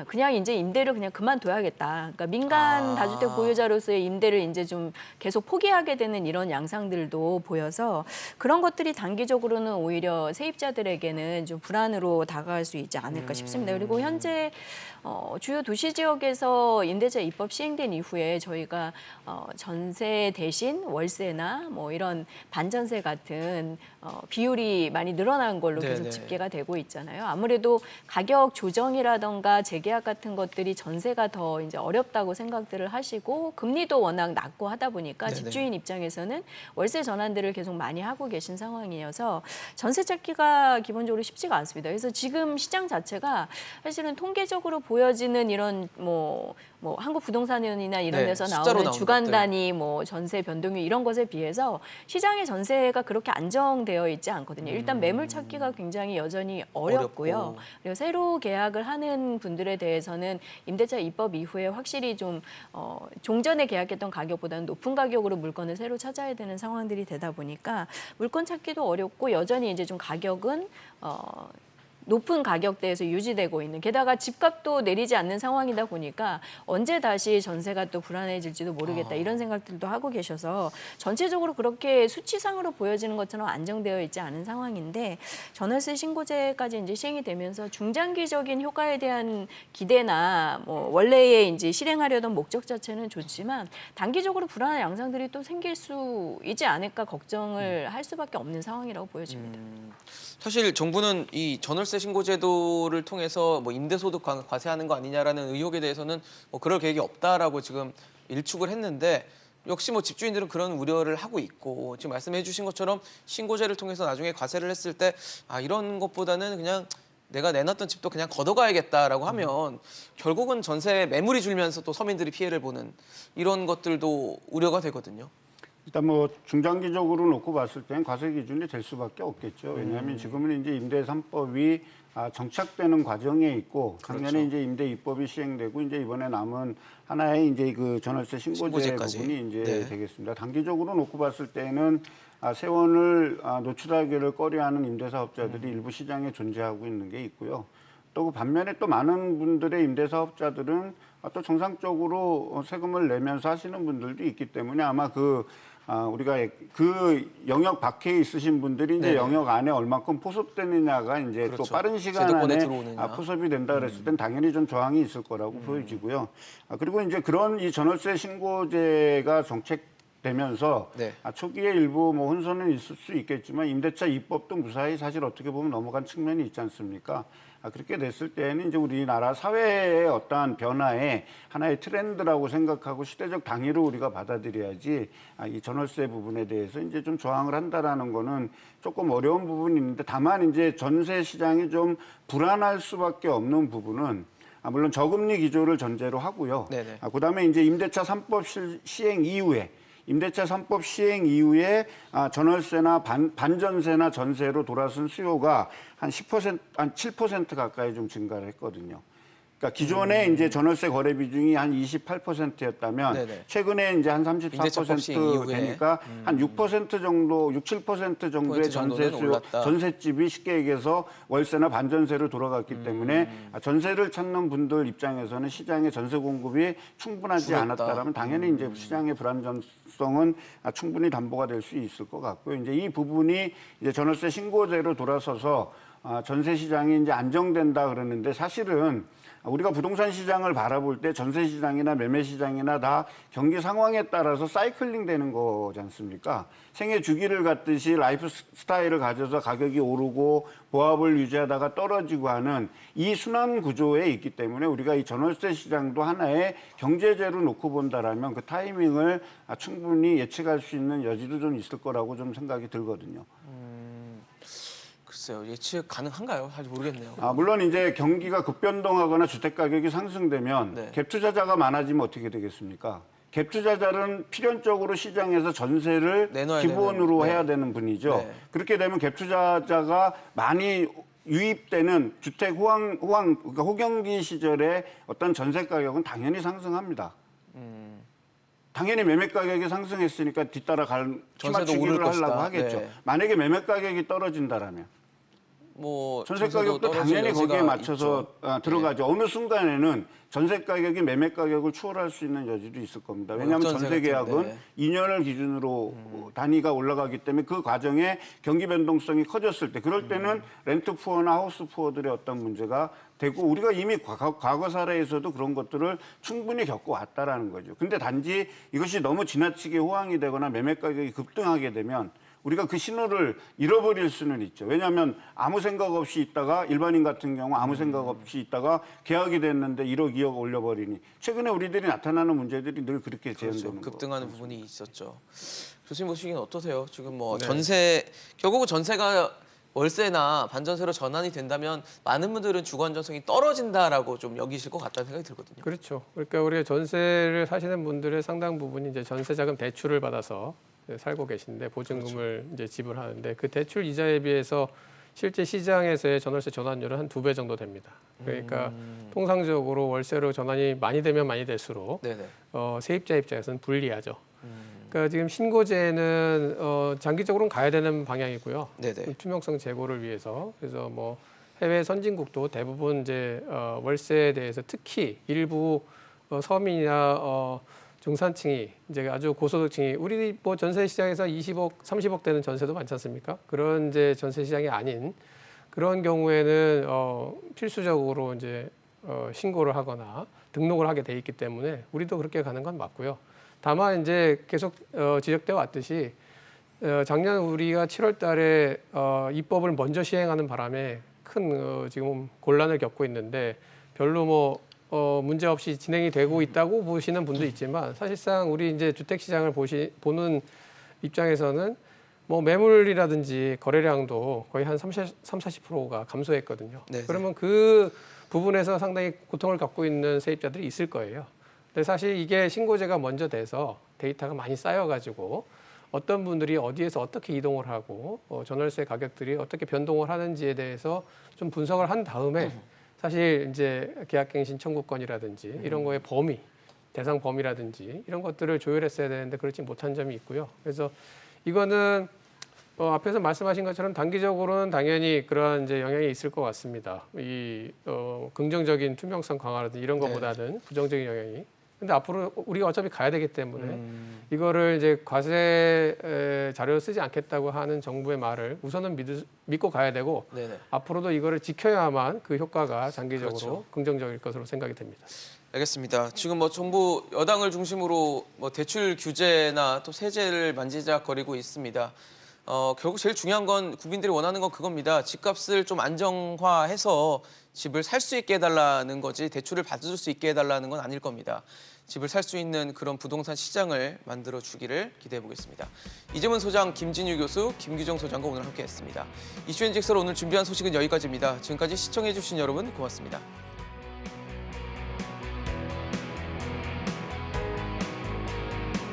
[SPEAKER 4] 그냥 이제 임대를 그냥 그만둬야겠다. 그러니까 민간 다주택 보유자로서의 임대를 이제 좀 계속 포기하게 되는 이런 양상들도 보여서 그런 것들이 단기적으로는 오히려 세입자들에게는 좀 불안으로 다가갈 수 있지 않을까 싶습니다. 그리고 현재 주요 도시 지역에서 임대차 입법 시행된 이후에 저희가 전세 대신 월세나 뭐 이런 반전세 같은 비율이 많이 늘어난 걸로 계속
[SPEAKER 1] 네네.
[SPEAKER 4] 집계가 되고 있잖아요. 아무래도 가격 조정이라던가 재계약 같은 것들이 전세가 더 이제 어렵다고 생각들을 하시고 금리도 워낙 낮고 하다 보니까
[SPEAKER 1] 네네.
[SPEAKER 4] 집주인 입장에서는 월세 전환들을 계속 많이 하고 계신 상황이어서 전세 찾기가 기본적으로 쉽지가 않습니다. 그래서 지금 시장 자체가 사실은 통계적으로 보여지는 이런 뭐 한국부동산원이나 이런
[SPEAKER 1] 네,
[SPEAKER 4] 데서
[SPEAKER 1] 숫자로
[SPEAKER 4] 나오는
[SPEAKER 1] 나온
[SPEAKER 4] 주간
[SPEAKER 1] 것들.
[SPEAKER 4] 단위 뭐 전세 변동률 이런 것에 비해서 시장의 전세가 그렇게 안정되어 있지 않거든요. 일단 매물 찾기가 굉장히 여전히 어렵고요.
[SPEAKER 1] 어렵고.
[SPEAKER 4] 그리고 새로 계약을 하는 분들에 대해서는 임대차 입법 이후에 확실히 좀 종전에 계약했던 가격보다는 높은 가격으로 물건을 새로 찾아야 되는 상황들이 되다 보니까 물건 찾기도 어렵고 여전히 이제 좀 가격은 높은 가격대에서 유지되고 있는 게다가 집값도 내리지 않는 상황이다 보니까 언제 다시 전세가 또 불안해질지도 모르겠다 이런 생각들도 하고 계셔서 전체적으로 그렇게 수치상으로 보여지는 것처럼 안정되어 있지 않은 상황인데 전월세 신고제까지 이제 시행이 되면서 중장기적인 효과에 대한 기대나 뭐 원래의 이제 실행하려던 목적 자체는 좋지만 단기적으로 불안한 양상들이 또 생길 수 있지 않을까 걱정을 할 수밖에 없는 상황이라고 보여집니다.
[SPEAKER 1] 사실 정부는 이 전월세 신고제도를 통해서 뭐 임대소득 과세하는 거 아니냐라는 의혹에 대해서는 뭐 그럴 계획이 없다라고 지금 일축을 했는데 역시 뭐 집주인들은 그런 우려를 하고 있고 지금 말씀해 주신 것처럼 신고제를 통해서 나중에 과세를 했을 때 이런 것보다는 그냥 내가 내놨던 집도 그냥 걷어가야겠다라고 하면 결국은 전세 매물이 줄면서 또 서민들이 피해를 보는 이런 것들도 우려가 되거든요.
[SPEAKER 3] 일단 뭐 중장기적으로 놓고 봤을 때는 과세 기준이 될 수밖에 없겠죠. 왜냐하면 지금은 이제 임대 3법이 정착되는 과정에 있고 작년에
[SPEAKER 1] 그렇죠.
[SPEAKER 3] 이제 임대 입법이 시행되고 이제 이번에 남은 하나의 이제 그 전월세 신고제
[SPEAKER 1] 신고제까지.
[SPEAKER 3] 부분이 이제
[SPEAKER 1] 네.
[SPEAKER 3] 되겠습니다. 단기적으로 놓고 봤을 때는 세원을 노출하기를 꺼려하는 임대사업자들이 일부 시장에 존재하고 있는 게 있고요. 또 그 반면에 또 많은 분들의 임대사업자들은 또 정상적으로 세금을 내면서 하시는 분들도 있기 때문에 아마 우리가 그 영역 밖에 있으신 분들이 이제
[SPEAKER 1] 네네.
[SPEAKER 3] 영역 안에 얼마큼 포섭되느냐가 이제 또
[SPEAKER 1] 그렇죠.
[SPEAKER 3] 빠른 시간
[SPEAKER 1] 제도권에
[SPEAKER 3] 안에
[SPEAKER 1] 들어오느냐.
[SPEAKER 3] 포섭이 된다 그랬을 땐 당연히 좀 저항이 있을 거라고 보여지고요. 그리고 이제 그런 이 전월세 신고제가 정책되면서
[SPEAKER 1] 네.
[SPEAKER 3] 초기에 일부 뭐 혼선은 있을 수 있겠지만 임대차 입법도 무사히 사실 어떻게 보면 넘어간 측면이 있지 않습니까? 그렇게 됐을 때는 이제 우리나라 사회의 어떠한 변화의 하나의 트렌드라고 생각하고 시대적 당위로 우리가 받아들여야지 이 전월세 부분에 대해서 이제 좀 저항을 한다라는 거는 조금 어려운 부분이 있는데 다만 이제 전세 시장이 좀 불안할 수밖에 없는 부분은 물론 저금리 기조를 전제로 하고요.
[SPEAKER 1] 네네.
[SPEAKER 3] 그다음에 이제 임대차 3법 시행 이후에 임대차 3법 시행 이후에 전월세나 반전세나 전세로 돌아선 수요가 한 10%, 한 7% 가까이 좀 증가를 했거든요. 그러니까 기존에 이제 전월세 거래 비중이 한 28%였다면
[SPEAKER 1] 네네.
[SPEAKER 3] 최근에 이제 한
[SPEAKER 1] 임대차법 시행
[SPEAKER 3] 34%
[SPEAKER 1] 이후에.
[SPEAKER 3] 되니까 한 6% 정도, 7% 정도의
[SPEAKER 1] 포인트 정도는
[SPEAKER 3] 전세 수요,
[SPEAKER 1] 올랐다.
[SPEAKER 3] 전셋집이 쉽게 얘기해서 월세나 반전세로 돌아갔기 때문에 전세를 찾는 분들 입장에서는 시장의 전세 공급이 충분하지
[SPEAKER 1] 줄었다.
[SPEAKER 3] 않았다라면 당연히 이제 시장의 불안정성은 충분히 담보가 될 수 있을 것 같고요. 이제 이 부분이 이제 전월세 신고제로 돌아서서 전세 시장이 이제 안정된다 그러는데 사실은 우리가 부동산 시장을 바라볼 때 전세 시장이나 매매 시장이나 다 경기 상황에 따라서 사이클링 되는 거지 않습니까? 생애 주기를 갖듯이 라이프 스타일을 가져서 가격이 오르고 보합을 유지하다가 떨어지고 하는 이 순환 구조에 있기 때문에 우리가 이 전월세 시장도 하나의 경제제로 놓고 본다라면 그 타이밍을 충분히 예측할 수 있는 여지도 좀 있을 거라고 좀 생각이 들거든요.
[SPEAKER 1] 글쎄요, 예측 가능한가요? 사실 모르겠네요.
[SPEAKER 3] 물론 이제 경기가 급변동하거나 주택 가격이 상승되면
[SPEAKER 1] 네.
[SPEAKER 3] 갭 투자자가 많아지면 어떻게 되겠습니까? 갭 투자자는 필연적으로 시장에서 전세를
[SPEAKER 1] 내놔야
[SPEAKER 3] 기본으로
[SPEAKER 1] 되는, 네.
[SPEAKER 3] 해야 되는 분이죠.
[SPEAKER 1] 네.
[SPEAKER 3] 그렇게 되면 갭 투자자가 많이 유입되는 주택 그러니까 호경기 시절에 어떤 전세 가격은 당연히 상승합니다. 당연히 매매 가격이 상승했으니까 뒤따라
[SPEAKER 1] 전세도 오를
[SPEAKER 3] 희망추기를
[SPEAKER 1] 것이다.
[SPEAKER 3] 하려고 하겠죠.
[SPEAKER 1] 네.
[SPEAKER 3] 만약에 매매 가격이 떨어진다라면
[SPEAKER 1] 뭐
[SPEAKER 3] 전세
[SPEAKER 1] 전세도
[SPEAKER 3] 가격도
[SPEAKER 1] 떨어질
[SPEAKER 3] 당연히 거기에
[SPEAKER 1] 여지가
[SPEAKER 3] 맞춰서
[SPEAKER 1] 있죠.
[SPEAKER 3] 들어가죠. 어느 순간에는 전세 가격이 매매 가격을 추월할 수 있는 여지도 있을 겁니다. 왜냐하면
[SPEAKER 1] 역전세
[SPEAKER 3] 전세 계약은
[SPEAKER 1] 같은데.
[SPEAKER 3] 2년을 기준으로 단위가 올라가기 때문에 그 과정에 경기 변동성이 커졌을 때 그럴 때는 렌트 푸어나 하우스 푸어들의 어떤 문제가 되고 우리가 이미 과거 사례에서도 그런 것들을 충분히 겪어왔다라는 거죠. 근데 단지 이것이 너무 지나치게 호황이 되거나 매매 가격이 급등하게 되면 우리가 그 신호를 잃어버릴 수는 있죠. 왜냐하면 아무 생각 없이 있다가 일반인 같은 경우 아무 생각 없이 있다가 계약이 됐는데 1억, 2억 올려버리니 최근에 우리들이 나타나는 문제들이 늘 그렇게 재현되는 거죠.
[SPEAKER 1] 급등하는 부분이 있었죠. 교수님 보시기엔 어떠세요? 지금 뭐
[SPEAKER 2] 네.
[SPEAKER 1] 전세 결국은 전세가 월세나 반전세로 전환이 된다면 많은 분들은 주거 안정성이 떨어진다라고 좀 여기실 것 같다는 생각이 들거든요.
[SPEAKER 2] 그렇죠. 그러니까 우리가 전세를 사시는 분들의 상당 부분이 이제 전세 자금 대출을 받아서 살고 계신데 보증금을 이제 지불하는데 그 대출 이자에 비해서 실제 시장에서의 전월세 전환율은 한 2배 정도 됩니다. 그러니까 통상적으로 월세로 전환이 많이 되면 많이 될수록
[SPEAKER 1] 네네.
[SPEAKER 2] 세입자 입장에서는 불리하죠. 그러니까 지금 신고제는 장기적으로는 가야 되는 방향이고요.
[SPEAKER 1] 네네.
[SPEAKER 2] 투명성 제고를 위해서 그래서 뭐 해외 선진국도 대부분 이제 월세에 대해서 특히 일부 서민이나 중산층이 이제 아주 고소득층이 우리 뭐 전세 시장에서 20억, 30억 되는 전세도 많지 않습니까? 그런 이제 전세 시장이 아닌 그런 경우에는 필수적으로 이제 신고를 하거나 등록을 하게 돼 있기 때문에 우리도 그렇게 가는 건 맞고요. 다만 이제 계속 지적되어 왔듯이 작년 우리가 7월달에 입법을 먼저 시행하는 바람에 큰 지금 곤란을 겪고 있는데 별로 뭐 문제 없이 진행이 되고 있다고 보시는 분도 있지만 사실상 우리 이제 주택 시장을 보는 입장에서는 뭐 매물이라든지 거래량도 거의 한 30-40%가 감소했거든요.
[SPEAKER 1] 네네.
[SPEAKER 2] 그러면 그 부분에서 상당히 고통을 겪고 있는 세입자들이 있을 거예요. 근데 사실 이게 신고제가 먼저 돼서 데이터가 많이 쌓여가지고 어떤 분들이 어디에서 어떻게 이동을 하고 전월세 가격들이 어떻게 변동을 하는지에 대해서 좀 분석을 한 다음에 사실 이제 계약갱신 청구권이라든지 이런 거의 범위, 대상 범위라든지 이런 것들을 조율했어야 되는데 그렇지 못한 점이 있고요. 그래서 이거는 앞에서 말씀하신 것처럼 단기적으로는 당연히 그런 이제 영향이 있을 것 같습니다. 이 긍정적인 투명성 강화라든지 이런 것보다는 부정적인 영향이. 근데 앞으로 우리가 어차피 가야 되기 때문에 이거를 이제 과세 자료를 쓰지 않겠다고 하는 정부의 말을 우선은 믿고 가야 되고
[SPEAKER 1] 네네.
[SPEAKER 2] 앞으로도 이거를 지켜야만 그 효과가 장기적으로
[SPEAKER 1] 그렇죠.
[SPEAKER 2] 긍정적일 것으로 생각이 됩니다.
[SPEAKER 1] 알겠습니다. 지금 뭐 정부 여당을 중심으로 뭐 대출 규제나 또 세제를 만지작거리고 있습니다. 결국 제일 중요한 건 국민들이 원하는 건 그겁니다. 집값을 좀 안정화해서 집을 살 수 있게 해달라는 거지 대출을 받을 수 있게 해달라는 건 아닐 겁니다. 집을 살 수 있는 그런 부동산 시장을 만들어 주기를 기대해 보겠습니다. 이재문 소장, 김진유 교수, 김규정 소장과 오늘 함께했습니다. 이슈앤직설 오늘 준비한 소식은 여기까지입니다. 지금까지 시청해 주신 여러분 고맙습니다.